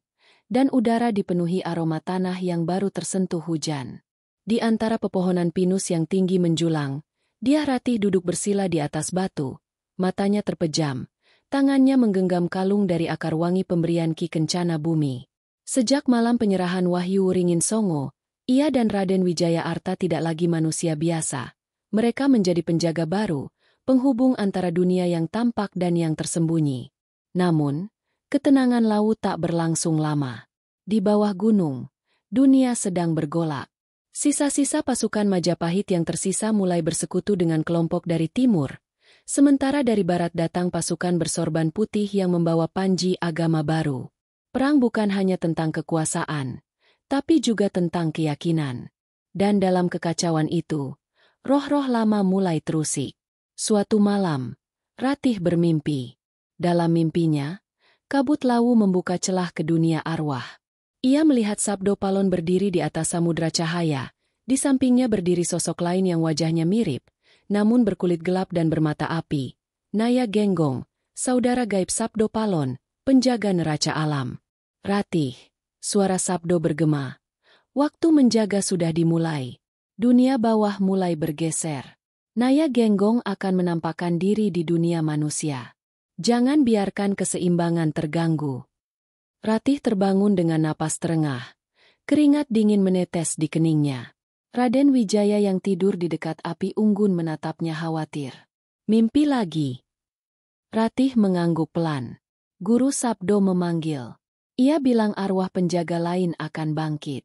dan udara dipenuhi aroma tanah yang baru tersentuh hujan. Di antara pepohonan pinus yang tinggi menjulang, dia Ratih duduk bersila di atas batu, matanya terpejam, tangannya menggenggam kalung dari akar wangi pemberian Ki Kencana Bumi. Sejak malam penyerahan Wahyu Wringin Songo, ia dan Raden Wijaya Arta tidak lagi manusia biasa. Mereka menjadi penjaga baru, penghubung antara dunia yang tampak dan yang tersembunyi. Namun, ketenangan Lawu tak berlangsung lama. Di bawah gunung, dunia sedang bergolak. Sisa-sisa pasukan Majapahit yang tersisa mulai bersekutu dengan kelompok dari timur, sementara dari barat datang pasukan bersorban putih yang membawa panji agama baru. Perang bukan hanya tentang kekuasaan, tapi juga tentang keyakinan. Dan dalam kekacauan itu, roh-roh lama mulai terusik. Suatu malam, Ratih bermimpi. Dalam mimpinya, kabut Lawu membuka celah ke dunia arwah. Ia melihat Sabdo Palon berdiri di atas samudra cahaya. Di sampingnya berdiri sosok lain yang wajahnya mirip, namun berkulit gelap dan bermata api. Naya Genggong, saudara gaib Sabdo Palon, penjaga neraca alam. Ratih, suara Sabdo bergema. Waktu menjaga sudah dimulai. Dunia bawah mulai bergeser. Naya Genggong akan menampakkan diri di dunia manusia. Jangan biarkan keseimbangan terganggu. Ratih terbangun dengan napas terengah. Keringat dingin menetes di keningnya. Raden Wijaya yang tidur di dekat api unggun menatapnya khawatir. Mimpi lagi. Ratih mengangguk pelan. Guru Sabdo memanggil. Ia bilang arwah penjaga lain akan bangkit.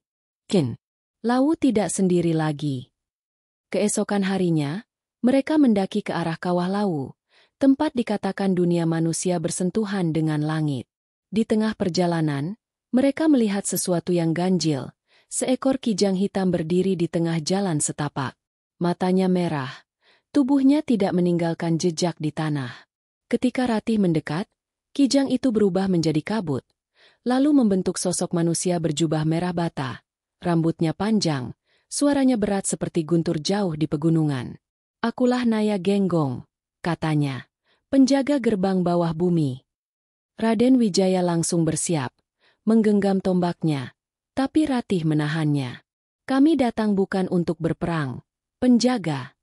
Lawu tidak sendiri lagi. Keesokan harinya, mereka mendaki ke arah kawah Lawu, tempat dikatakan dunia manusia bersentuhan dengan langit. Di tengah perjalanan, mereka melihat sesuatu yang ganjil, seekor kijang hitam berdiri di tengah jalan setapak. Matanya merah, tubuhnya tidak meninggalkan jejak di tanah. Ketika Ratih mendekat, kijang itu berubah menjadi kabut, lalu membentuk sosok manusia berjubah merah bata. Rambutnya panjang, suaranya berat seperti guntur jauh di pegunungan. Akulah Naya Genggong, katanya, penjaga gerbang bawah bumi. Raden Wijaya langsung bersiap, menggenggam tombaknya, tapi Ratih menahannya. Kami datang bukan untuk berperang, penjaga.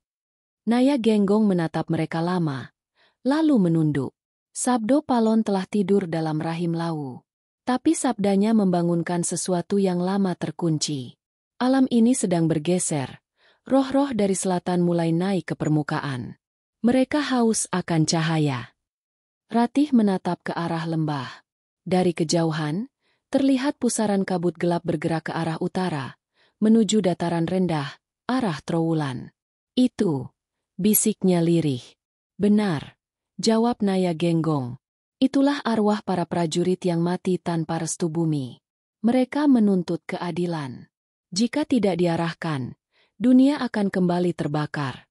Naya Genggong menatap mereka lama, lalu menunduk. Sabdo Palon telah tidur dalam rahim Lawu. Tapi sabdanya membangunkan sesuatu yang lama terkunci. Alam ini sedang bergeser. Roh-roh dari selatan mulai naik ke permukaan. Mereka haus akan cahaya. Ratih menatap ke arah lembah. Dari kejauhan, terlihat pusaran kabut gelap bergerak ke arah utara, menuju dataran rendah, arah Trowulan. Itu, bisiknya lirih. Benar, Jawab Naya Genggong. Itulah arwah para prajurit yang mati tanpa restu bumi. Mereka menuntut keadilan. Jika tidak diarahkan, dunia akan kembali terbakar.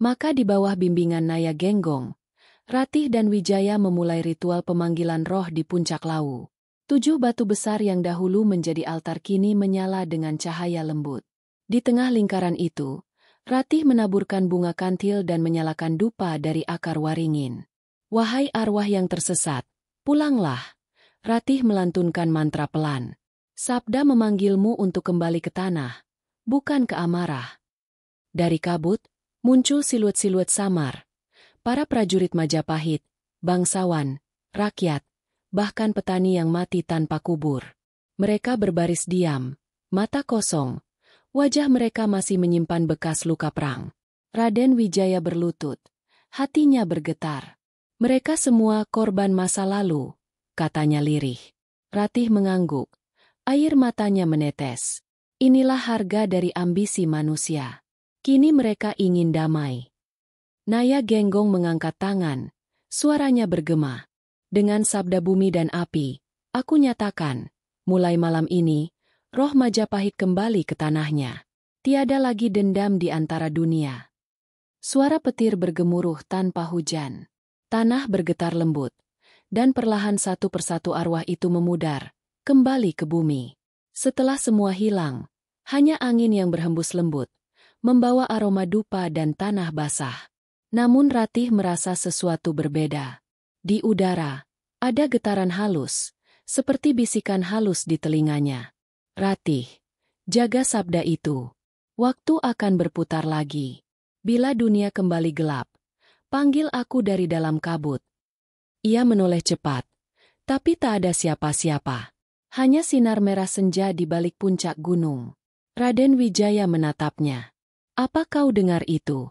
Maka di bawah bimbingan Naya Genggong, Ratih dan Wijaya memulai ritual pemanggilan roh di puncak Lawu. 7 batu besar yang dahulu menjadi altar kini menyala dengan cahaya lembut. Di tengah lingkaran itu, Ratih menaburkan bunga kantil dan menyalakan dupa dari akar waringin. Wahai arwah yang tersesat, pulanglah. Ratih melantunkan mantra pelan. Sabda memanggilmu untuk kembali ke tanah, bukan ke amarah. Dari kabut, muncul siluet-siluet samar. Para prajurit Majapahit, bangsawan, rakyat, bahkan petani yang mati tanpa kubur. Mereka berbaris diam, mata kosong. Wajah mereka masih menyimpan bekas luka perang. Raden Wijaya berlutut. Hatinya bergetar. Mereka semua korban masa lalu, katanya lirih. Ratih mengangguk. Air matanya menetes. Inilah harga dari ambisi manusia. Kini mereka ingin damai. Naya Genggong mengangkat tangan. Suaranya bergema. Dengan sabda bumi dan api, aku nyatakan, mulai malam ini, roh Majapahit kembali ke tanahnya. Tiada lagi dendam di antara dunia. Suara petir bergemuruh tanpa hujan. Tanah bergetar lembut. Dan perlahan satu persatu arwah itu memudar, kembali ke bumi. Setelah semua hilang, hanya angin yang berhembus lembut, membawa aroma dupa dan tanah basah. Namun Ratih merasa sesuatu berbeda. Di udara, ada getaran halus, seperti bisikan halus di telinganya. Ratih, jaga sabda itu. Waktu akan berputar lagi. Bila dunia kembali gelap, panggil aku dari dalam kabut. Ia menoleh cepat, tapi tak ada siapa-siapa. Hanya sinar merah senja di balik puncak gunung. Raden Wijaya menatapnya. Apa kau dengar itu?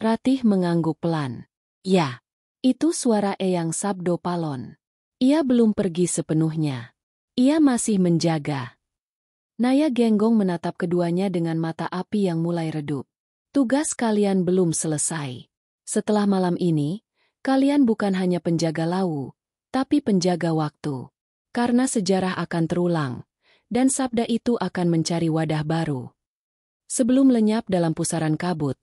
Ratih mengangguk pelan. Ya, itu suara Eyang Sabdo Palon. Ia belum pergi sepenuhnya. Ia masih menjaga. Naya Genggong menatap keduanya dengan mata api yang mulai redup. Tugas kalian belum selesai. Setelah malam ini, kalian bukan hanya penjaga Lawu, tapi penjaga waktu. Karena sejarah akan terulang, dan sabda itu akan mencari wadah baru. Sebelum lenyap dalam pusaran kabut,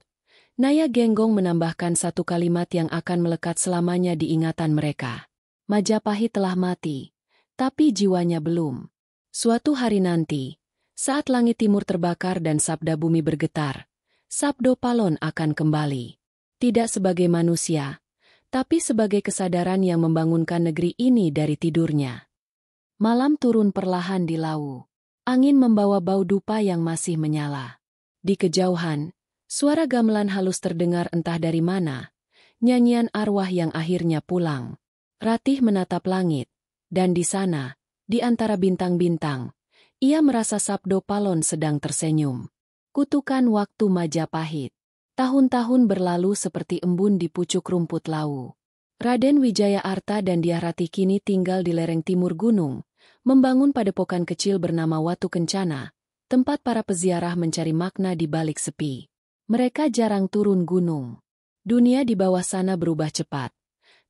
Naya Genggong menambahkan satu kalimat yang akan melekat selamanya di ingatan mereka. Majapahit telah mati, tapi jiwanya belum. Suatu hari nanti, saat langit timur terbakar dan sabda bumi bergetar, Sabdo Palon akan kembali. Tidak sebagai manusia, tapi sebagai kesadaran yang membangunkan negeri ini dari tidurnya. Malam turun perlahan di Lawu. Angin membawa bau dupa yang masih menyala. Di kejauhan, suara gamelan halus terdengar entah dari mana. Nyanyian arwah yang akhirnya pulang. Ratih menatap langit, dan di sana, di antara bintang-bintang, ia merasa Sabdo Palon sedang tersenyum. Kutukan waktu Majapahit. Tahun-tahun berlalu seperti embun di pucuk rumput Lawu. Raden Wijaya Arta dan Dyah Ratih kini tinggal di lereng timur gunung, membangun padepokan kecil bernama Watu Kencana, tempat para peziarah mencari makna di balik sepi. Mereka jarang turun gunung. Dunia di bawah sana berubah cepat.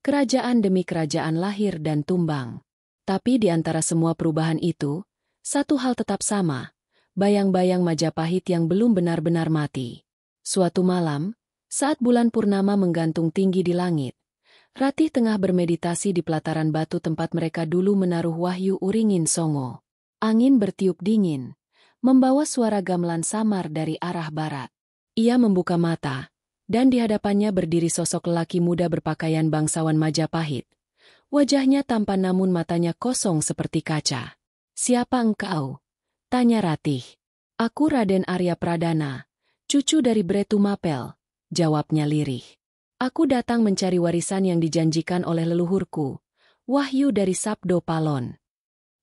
Kerajaan demi kerajaan lahir dan tumbang. Tapi di antara semua perubahan itu, satu hal tetap sama. Bayang-bayang Majapahit yang belum benar-benar mati. Suatu malam, saat bulan purnama menggantung tinggi di langit, Ratih tengah bermeditasi di pelataran batu tempat mereka dulu menaruh wahyu Uringin Songo. Angin bertiup dingin, membawa suara gamelan samar dari arah barat. Ia membuka mata, dan di hadapannya berdiri sosok lelaki muda berpakaian bangsawan Majapahit. Wajahnya tampan namun matanya kosong seperti kaca. Siapa engkau? Tanya Ratih. Aku Raden Arya Pradana, cucu dari Bretu Mapel, jawabnya lirih. Aku datang mencari warisan yang dijanjikan oleh leluhurku, wahyu dari Sabdo Palon.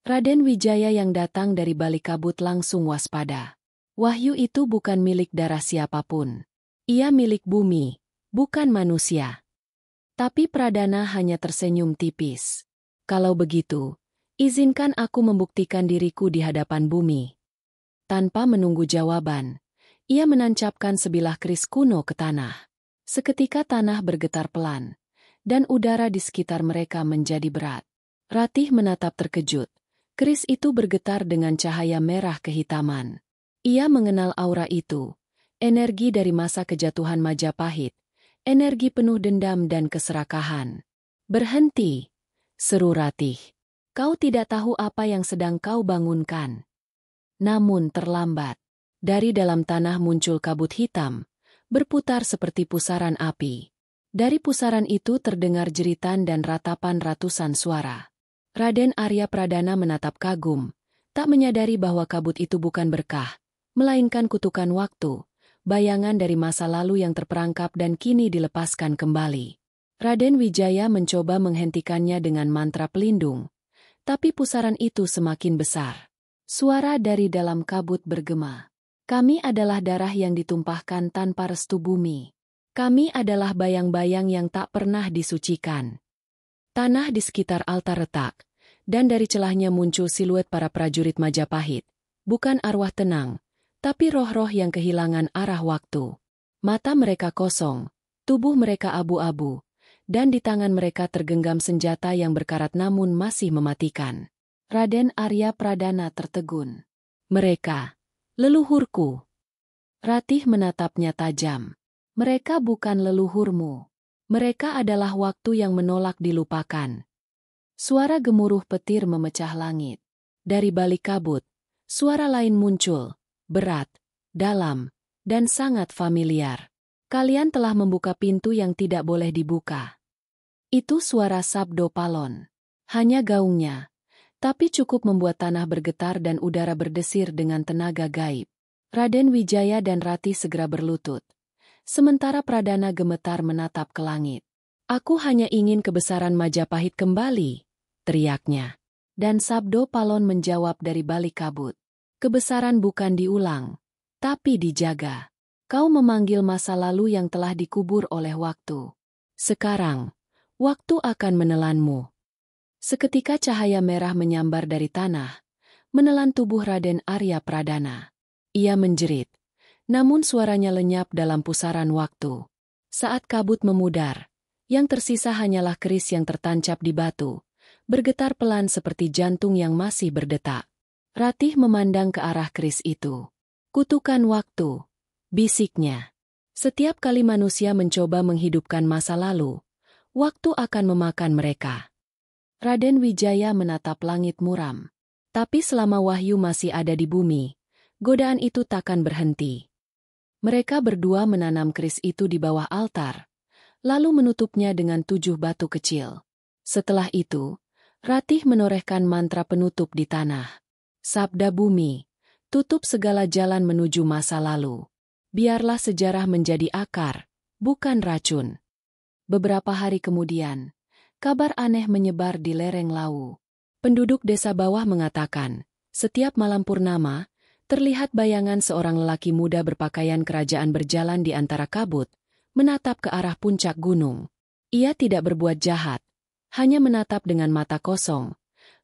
Raden Wijaya yang datang dari balik kabut langsung waspada. Wahyu itu bukan milik darah siapapun. Ia milik bumi, bukan manusia. Tapi Pradana hanya tersenyum tipis. Kalau begitu, izinkan aku membuktikan diriku di hadapan bumi. Tanpa menunggu jawaban, ia menancapkan sebilah keris kuno ke tanah. Seketika tanah bergetar pelan, dan udara di sekitar mereka menjadi berat. Ratih menatap terkejut. Keris itu bergetar dengan cahaya merah kehitaman. Ia mengenal aura itu. Energi dari masa kejatuhan Majapahit. Energi penuh dendam dan keserakahan. "Berhenti!" seru Ratih. "Kau tidak tahu apa yang sedang kau bangunkan." Namun terlambat. Dari dalam tanah muncul kabut hitam, berputar seperti pusaran api. Dari pusaran itu terdengar jeritan dan ratapan ratusan suara. Raden Arya Pradana menatap kagum, tak menyadari bahwa kabut itu bukan berkah, melainkan kutukan waktu, bayangan dari masa lalu yang terperangkap dan kini dilepaskan kembali. Raden Wijaya mencoba menghentikannya dengan mantra pelindung, tapi pusaran itu semakin besar. Suara dari dalam kabut bergema. "Kami adalah darah yang ditumpahkan tanpa restu bumi. Kami adalah bayang-bayang yang tak pernah disucikan." Tanah di sekitar altar retak, dan dari celahnya muncul siluet para prajurit Majapahit. Bukan arwah tenang, tapi roh-roh yang kehilangan arah waktu. Mata mereka kosong, tubuh mereka abu-abu, dan di tangan mereka tergenggam senjata yang berkarat namun masih mematikan. Raden Arya Pradana tertegun. "Mereka, leluhurku." Ratih menatapnya tajam. "Mereka bukan leluhurmu. Mereka adalah waktu yang menolak dilupakan." Suara gemuruh petir memecah langit. Dari balik kabut, suara lain muncul, berat, dalam, dan sangat familiar. "Kalian telah membuka pintu yang tidak boleh dibuka." Itu suara Sabdo Palon. Hanya gaungnya, tapi cukup membuat tanah bergetar dan udara berdesir dengan tenaga gaib. Raden Wijaya dan Ratih segera berlutut. Sementara Pradana gemetar menatap ke langit. "Aku hanya ingin kebesaran Majapahit kembali," teriaknya. Dan Sabdo Palon menjawab dari balik kabut. "Kebesaran bukan diulang, tapi dijaga. Kau memanggil masa lalu yang telah dikubur oleh waktu. Sekarang, waktu akan menelanmu." Seketika cahaya merah menyambar dari tanah, menelan tubuh Raden Arya Pradana. Ia menjerit, namun suaranya lenyap dalam pusaran waktu. Saat kabut memudar, yang tersisa hanyalah keris yang tertancap di batu, bergetar pelan seperti jantung yang masih berdetak. Ratih memandang ke arah keris itu. "Kutukan waktu," bisiknya. "Setiap kali manusia mencoba menghidupkan masa lalu, waktu akan memakan mereka." Raden Wijaya menatap langit muram. Tapi selama wahyu masih ada di bumi, godaan itu takkan berhenti. Mereka berdua menanam keris itu di bawah altar, lalu menutupnya dengan 7 batu kecil. Setelah itu, Ratih menorehkan mantra penutup di tanah. "Sabda bumi, tutup segala jalan menuju masa lalu. Biarlah sejarah menjadi akar, bukan racun." Beberapa hari kemudian, kabar aneh menyebar di lereng Lawu. Penduduk desa bawah mengatakan, setiap malam purnama, terlihat bayangan seorang lelaki muda berpakaian kerajaan berjalan di antara kabut, menatap ke arah puncak gunung. Ia tidak berbuat jahat, hanya menatap dengan mata kosong,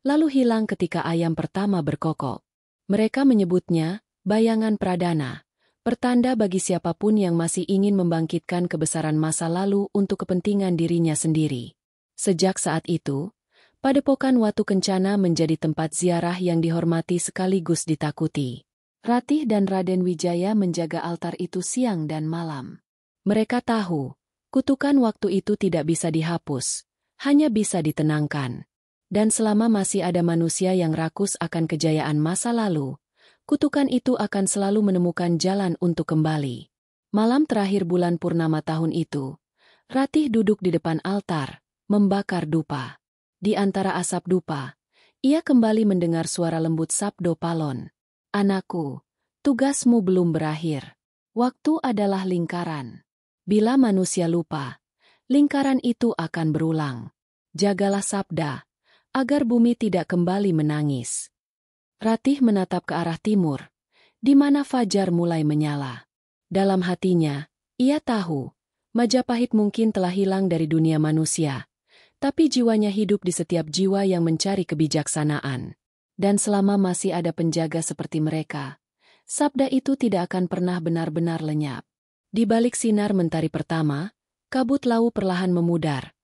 lalu hilang ketika ayam pertama berkokok. Mereka menyebutnya bayangan Pradana, pertanda bagi siapapun yang masih ingin membangkitkan kebesaran masa lalu untuk kepentingan dirinya sendiri. Sejak saat itu, Padepokan Watu Kencana menjadi tempat ziarah yang dihormati sekaligus ditakuti. Ratih dan Raden Wijaya menjaga altar itu siang dan malam. Mereka tahu, kutukan waktu itu tidak bisa dihapus, hanya bisa ditenangkan. Dan selama masih ada manusia yang rakus akan kejayaan masa lalu, kutukan itu akan selalu menemukan jalan untuk kembali. Malam terakhir bulan purnama tahun itu, Ratih duduk di depan altar, membakar dupa. Di antara asap dupa, ia kembali mendengar suara lembut Sabdo Palon. "Anakku, tugasmu belum berakhir. Waktu adalah lingkaran. Bila manusia lupa, lingkaran itu akan berulang. Jagalah sabda, agar bumi tidak kembali menangis." Ratih menatap ke arah timur, di mana fajar mulai menyala. Dalam hatinya, ia tahu, Majapahit mungkin telah hilang dari dunia manusia, tapi jiwanya hidup di setiap jiwa yang mencari kebijaksanaan. Dan selama masih ada penjaga seperti mereka, sabda itu tidak akan pernah benar-benar lenyap. Di balik sinar mentari pertama, kabut Lawu perlahan memudar,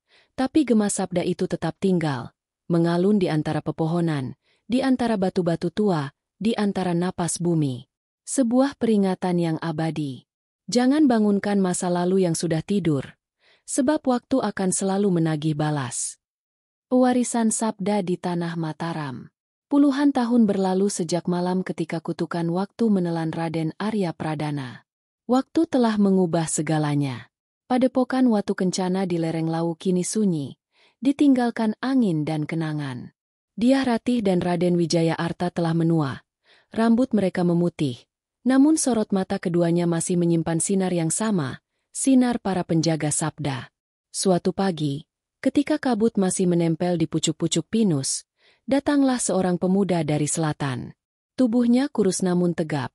Tapi gema sabda itu tetap tinggal, mengalun di antara pepohonan, di antara batu-batu tua, di antara napas bumi. Sebuah peringatan yang abadi. Jangan bangunkan masa lalu yang sudah tidur, sebab waktu akan selalu menagih balas. Pewarisan sabda di tanah Mataram. Puluhan tahun berlalu sejak malam ketika kutukan waktu menelan Raden Arya Pradana. Waktu telah mengubah segalanya. Padepokan Watu Kencana di lereng Lawu kini sunyi, ditinggalkan angin dan kenangan. Dyah Ratih dan Raden Wijaya Arta telah menua. Rambut mereka memutih, namun sorot mata keduanya masih menyimpan sinar yang sama, sinar para penjaga sabda. Suatu pagi, ketika kabut masih menempel di pucuk-pucuk pinus, datanglah seorang pemuda dari selatan. Tubuhnya kurus namun tegap,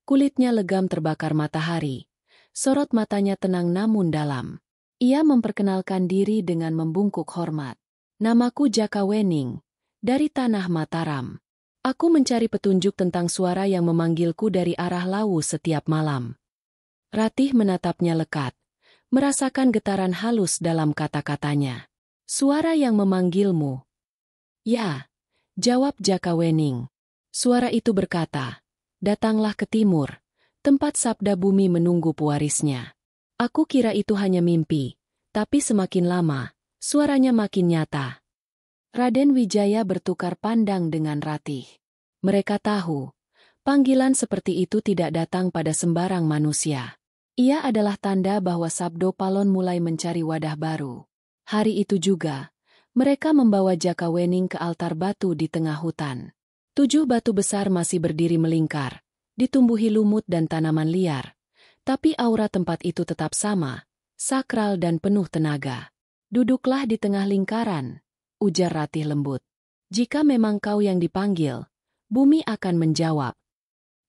kulitnya legam terbakar matahari. Sorot matanya tenang namun dalam. Ia memperkenalkan diri dengan membungkuk hormat. Namaku Jaka Wening, dari tanah Mataram. Aku mencari petunjuk tentang suara yang memanggilku dari arah Lawu setiap malam. Ratih menatapnya lekat, merasakan getaran halus dalam kata-katanya. Suara yang memanggilmu. Ya, jawab Jaka Wening. Suara itu berkata, datanglah ke timur. Tempat sabda bumi menunggu pewarisnya. Aku kira itu hanya mimpi, tapi semakin lama, suaranya makin nyata. Raden Wijaya bertukar pandang dengan Ratih. Mereka tahu, panggilan seperti itu tidak datang pada sembarang manusia. Ia adalah tanda bahwa Sabdo Palon mulai mencari wadah baru. Hari itu juga, mereka membawa Jaka Wening ke altar batu di tengah hutan. 7 batu besar masih berdiri melingkar, ditumbuhi lumut dan tanaman liar, tapi aura tempat itu tetap sama, sakral dan penuh tenaga. Duduklah di tengah lingkaran, ujar Ratih lembut. Jika memang kau yang dipanggil, bumi akan menjawab.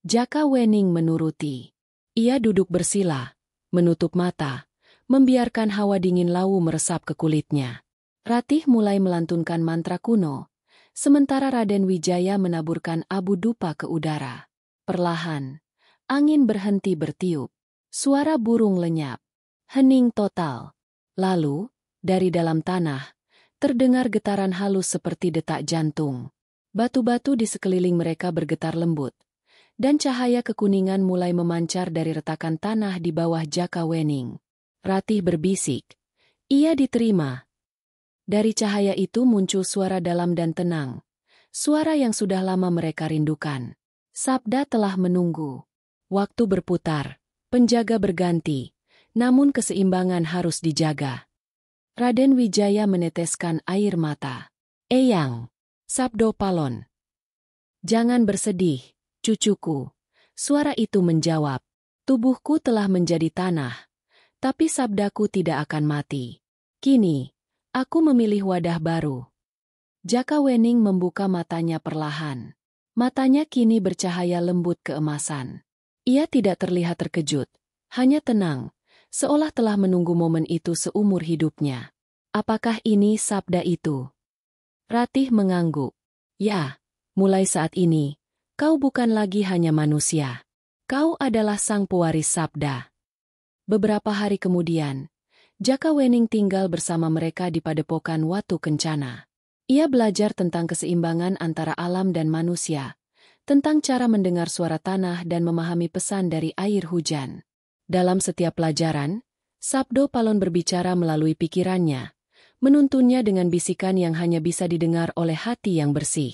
Jaka Wening menuruti. Ia duduk bersila, menutup mata, membiarkan hawa dingin Lawu meresap ke kulitnya. Ratih mulai melantunkan mantra kuno, sementara Raden Wijaya menaburkan abu dupa ke udara. Perlahan, angin berhenti bertiup. Suara burung lenyap. Hening total. Lalu, dari dalam tanah, terdengar getaran halus seperti detak jantung. Batu-batu di sekeliling mereka bergetar lembut, dan cahaya kekuningan mulai memancar dari retakan tanah di bawah Jaka Wening. Ratih berbisik. Ia diterima. Dari cahaya itu muncul suara dalam dan tenang. Suara yang sudah lama mereka rindukan. Sabda telah menunggu. Waktu berputar, penjaga berganti, namun keseimbangan harus dijaga. Raden Wijaya meneteskan air mata. Eyang, Sabdo Palon. Jangan bersedih, cucuku. Suara itu menjawab. Tubuhku telah menjadi tanah, tapi sabdaku tidak akan mati. Kini, aku memilih wadah baru. Jaka Wening membuka matanya perlahan. Matanya kini bercahaya lembut keemasan. Ia tidak terlihat terkejut, hanya tenang, seolah telah menunggu momen itu seumur hidupnya. Apakah ini sabda itu? Ratih mengangguk. Ya, mulai saat ini, kau bukan lagi hanya manusia. Kau adalah sang pewaris sabda. Beberapa hari kemudian, Jaka Wening tinggal bersama mereka di Padepokan Watu Kencana. Ia belajar tentang keseimbangan antara alam dan manusia, tentang cara mendengar suara tanah dan memahami pesan dari air hujan. Dalam setiap pelajaran, Sabdo Palon berbicara melalui pikirannya, menuntunnya dengan bisikan yang hanya bisa didengar oleh hati yang bersih.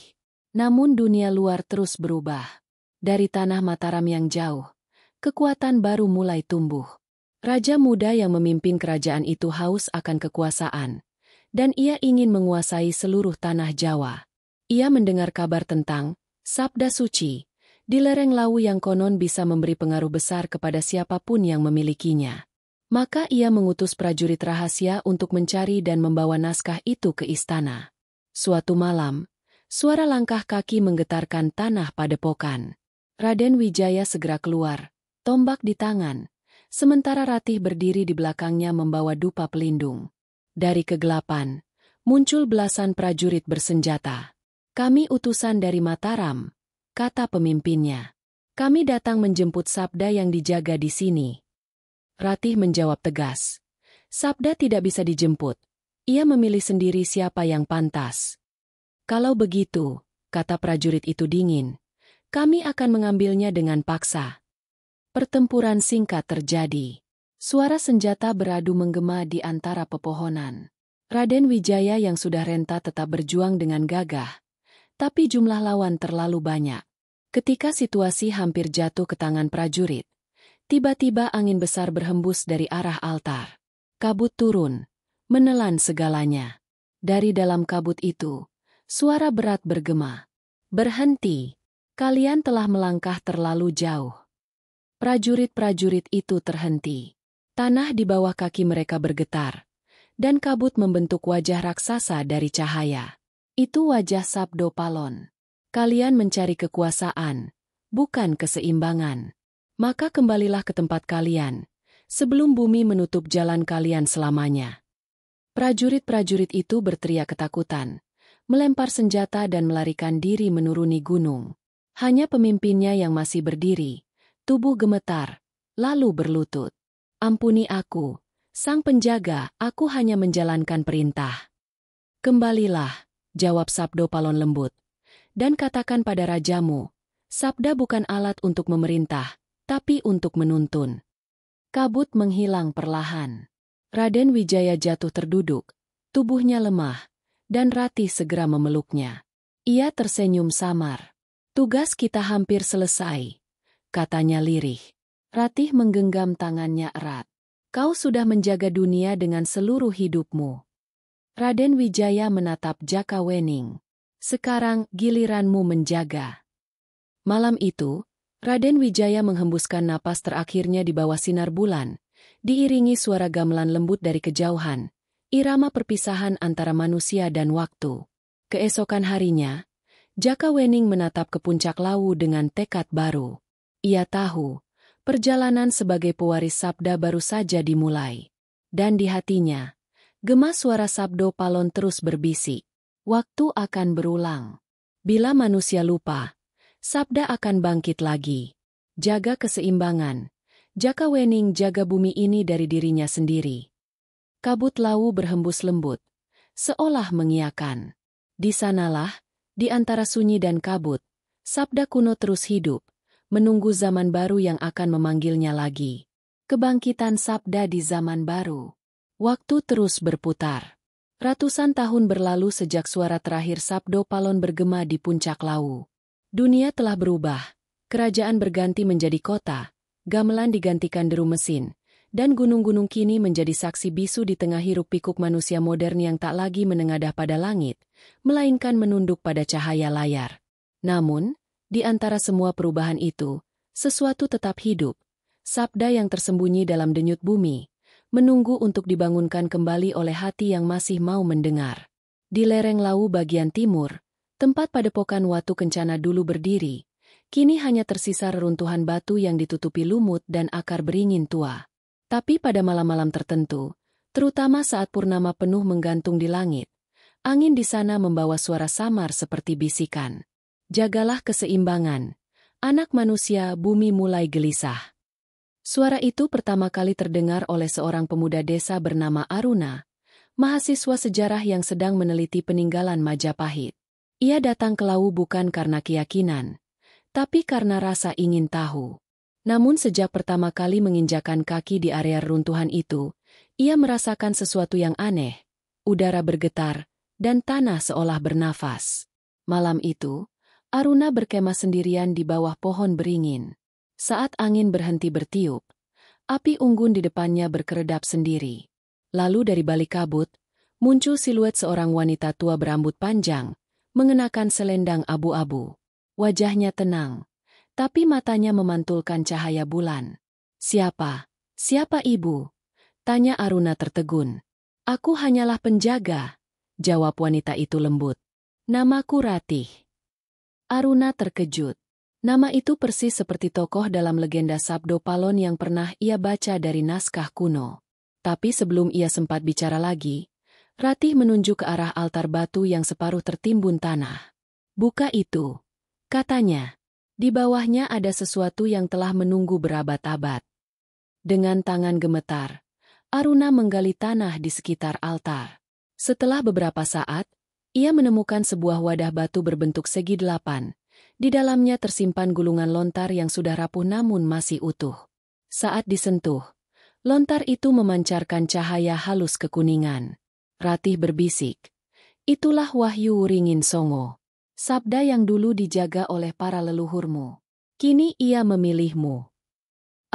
Namun dunia luar terus berubah. Dari tanah Mataram yang jauh, kekuatan baru mulai tumbuh. Raja muda yang memimpin kerajaan itu haus akan kekuasaan, dan ia ingin menguasai seluruh tanah Jawa. Ia mendengar kabar tentang sabda suci di lereng Lawu yang konon bisa memberi pengaruh besar kepada siapapun yang memilikinya. Maka ia mengutus prajurit rahasia untuk mencari dan membawa naskah itu ke istana. Suatu malam, suara langkah kaki menggetarkan tanah Padepokan. Raden Wijaya segera keluar, tombak di tangan, sementara Ratih berdiri di belakangnya membawa dupa pelindung. Dari kegelapan, muncul belasan prajurit bersenjata. Kami utusan dari Mataram, kata pemimpinnya. Kami datang menjemput sabda yang dijaga di sini. Ratih menjawab tegas. Sabda tidak bisa dijemput. Ia memilih sendiri siapa yang pantas. Kalau begitu, kata prajurit itu dingin, kami akan mengambilnya dengan paksa. Pertempuran singkat terjadi. Suara senjata beradu menggema di antara pepohonan. Raden Wijaya yang sudah renta tetap berjuang dengan gagah, tapi jumlah lawan terlalu banyak. Ketika situasi hampir jatuh ke tangan prajurit, tiba-tiba angin besar berhembus dari arah altar. Kabut turun, menelan segalanya. Dari dalam kabut itu, suara berat bergema. Berhenti, kalian telah melangkah terlalu jauh. Prajurit-prajurit itu terhenti. Tanah di bawah kaki mereka bergetar, dan kabut membentuk wajah raksasa dari cahaya. Itu wajah Sabdo Palon. Kalian mencari kekuasaan, bukan keseimbangan. Maka kembalilah ke tempat kalian, sebelum bumi menutup jalan kalian selamanya. Prajurit-prajurit itu berteriak ketakutan, melempar senjata dan melarikan diri menuruni gunung. Hanya pemimpinnya yang masih berdiri, tubuh gemetar, lalu berlutut. Ampuni aku, sang penjaga, aku hanya menjalankan perintah. Kembalilah, jawab Sabdo Palon lembut, dan katakan pada rajamu, sabda bukan alat untuk memerintah, tapi untuk menuntun. Kabut menghilang perlahan. Raden Wijaya jatuh terduduk, tubuhnya lemah, dan Ratih segera memeluknya. Ia tersenyum samar. Tugas kita hampir selesai, katanya lirih. Ratih menggenggam tangannya erat. Kau sudah menjaga dunia dengan seluruh hidupmu. Raden Wijaya menatap Jaka Wening. Sekarang giliranmu menjaga. Malam itu, Raden Wijaya menghembuskan napas terakhirnya di bawah sinar bulan, diiringi suara gamelan lembut dari kejauhan, irama perpisahan antara manusia dan waktu. Keesokan harinya, Jaka Wening menatap ke puncak Lawu dengan tekad baru. Ia tahu, perjalanan sebagai pewaris sabda baru saja dimulai. Dan di hatinya, gema suara Sabdo Palon terus berbisik. Waktu akan berulang. Bila manusia lupa, sabda akan bangkit lagi. Jaga keseimbangan. Jaka Wening jaga bumi ini dari dirinya sendiri. Kabut Lawu berhembus lembut, seolah mengiyakan. Di sanalah, di antara sunyi dan kabut, sabda kuno terus hidup, menunggu zaman baru yang akan memanggilnya lagi. Kebangkitan sabda di zaman baru. Waktu terus berputar. Ratusan tahun berlalu sejak suara terakhir Sabdo Palon bergema di puncak Lawu. Dunia telah berubah. Kerajaan berganti menjadi kota, gamelan digantikan deru mesin, dan gunung-gunung kini menjadi saksi bisu di tengah hiruk-pikuk manusia modern yang tak lagi menengadah pada langit, melainkan menunduk pada cahaya layar. Namun, di antara semua perubahan itu, sesuatu tetap hidup. Sabda yang tersembunyi dalam denyut bumi, menunggu untuk dibangunkan kembali oleh hati yang masih mau mendengar. Di lereng Lawu bagian timur, tempat padepokan Watu Kencana dulu berdiri, kini hanya tersisa reruntuhan batu yang ditutupi lumut dan akar beringin tua. Tapi pada malam-malam tertentu, terutama saat purnama penuh menggantung di langit, angin di sana membawa suara samar seperti bisikan. Jagalah keseimbangan. Anak manusia, bumi mulai gelisah. Suara itu pertama kali terdengar oleh seorang pemuda desa bernama Aruna, mahasiswa sejarah yang sedang meneliti peninggalan Majapahit. Ia datang ke Lawu bukan karena keyakinan, tapi karena rasa ingin tahu. Namun sejak pertama kali menginjakan kaki di area runtuhan itu, ia merasakan sesuatu yang aneh. Udara bergetar, dan tanah seolah bernafas. Malam itu, Aruna berkemah sendirian di bawah pohon beringin. Saat angin berhenti bertiup, api unggun di depannya berkeredap sendiri. Lalu dari balik kabut, muncul siluet seorang wanita tua berambut panjang, mengenakan selendang abu-abu. Wajahnya tenang, tapi matanya memantulkan cahaya bulan. "Siapa? Siapa ibu?" tanya Aruna tertegun. "Aku hanyalah penjaga," jawab wanita itu lembut. "Namaku Ratih." Aruna terkejut. Nama itu persis seperti tokoh dalam legenda Sabdo Palon yang pernah ia baca dari naskah kuno. Tapi sebelum ia sempat bicara lagi, Ratih menunjuk ke arah altar batu yang separuh tertimbun tanah. "Buka itu," katanya. Di bawahnya ada sesuatu yang telah menunggu berabad-abad. Dengan tangan gemetar, Aruna menggali tanah di sekitar altar. Setelah beberapa saat, ia menemukan sebuah wadah batu berbentuk segi 8. Di dalamnya tersimpan gulungan lontar yang sudah rapuh namun masih utuh. Saat disentuh, lontar itu memancarkan cahaya halus kekuningan. Ratih berbisik, "Itulah wahyu Wringin Songo. Sabda yang dulu dijaga oleh para leluhurmu. Kini ia memilihmu."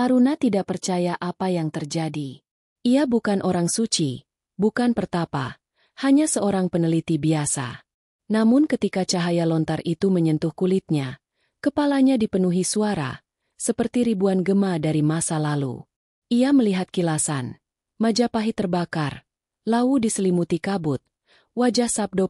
Aruna tidak percaya apa yang terjadi. Ia bukan orang suci, bukan pertapa, hanya seorang peneliti biasa. Namun ketika cahaya lontar itu menyentuh kulitnya, kepalanya dipenuhi suara, seperti ribuan gema dari masa lalu. Ia melihat kilasan, Majapahit terbakar, Lawu diselimuti kabut, wajah Sabdo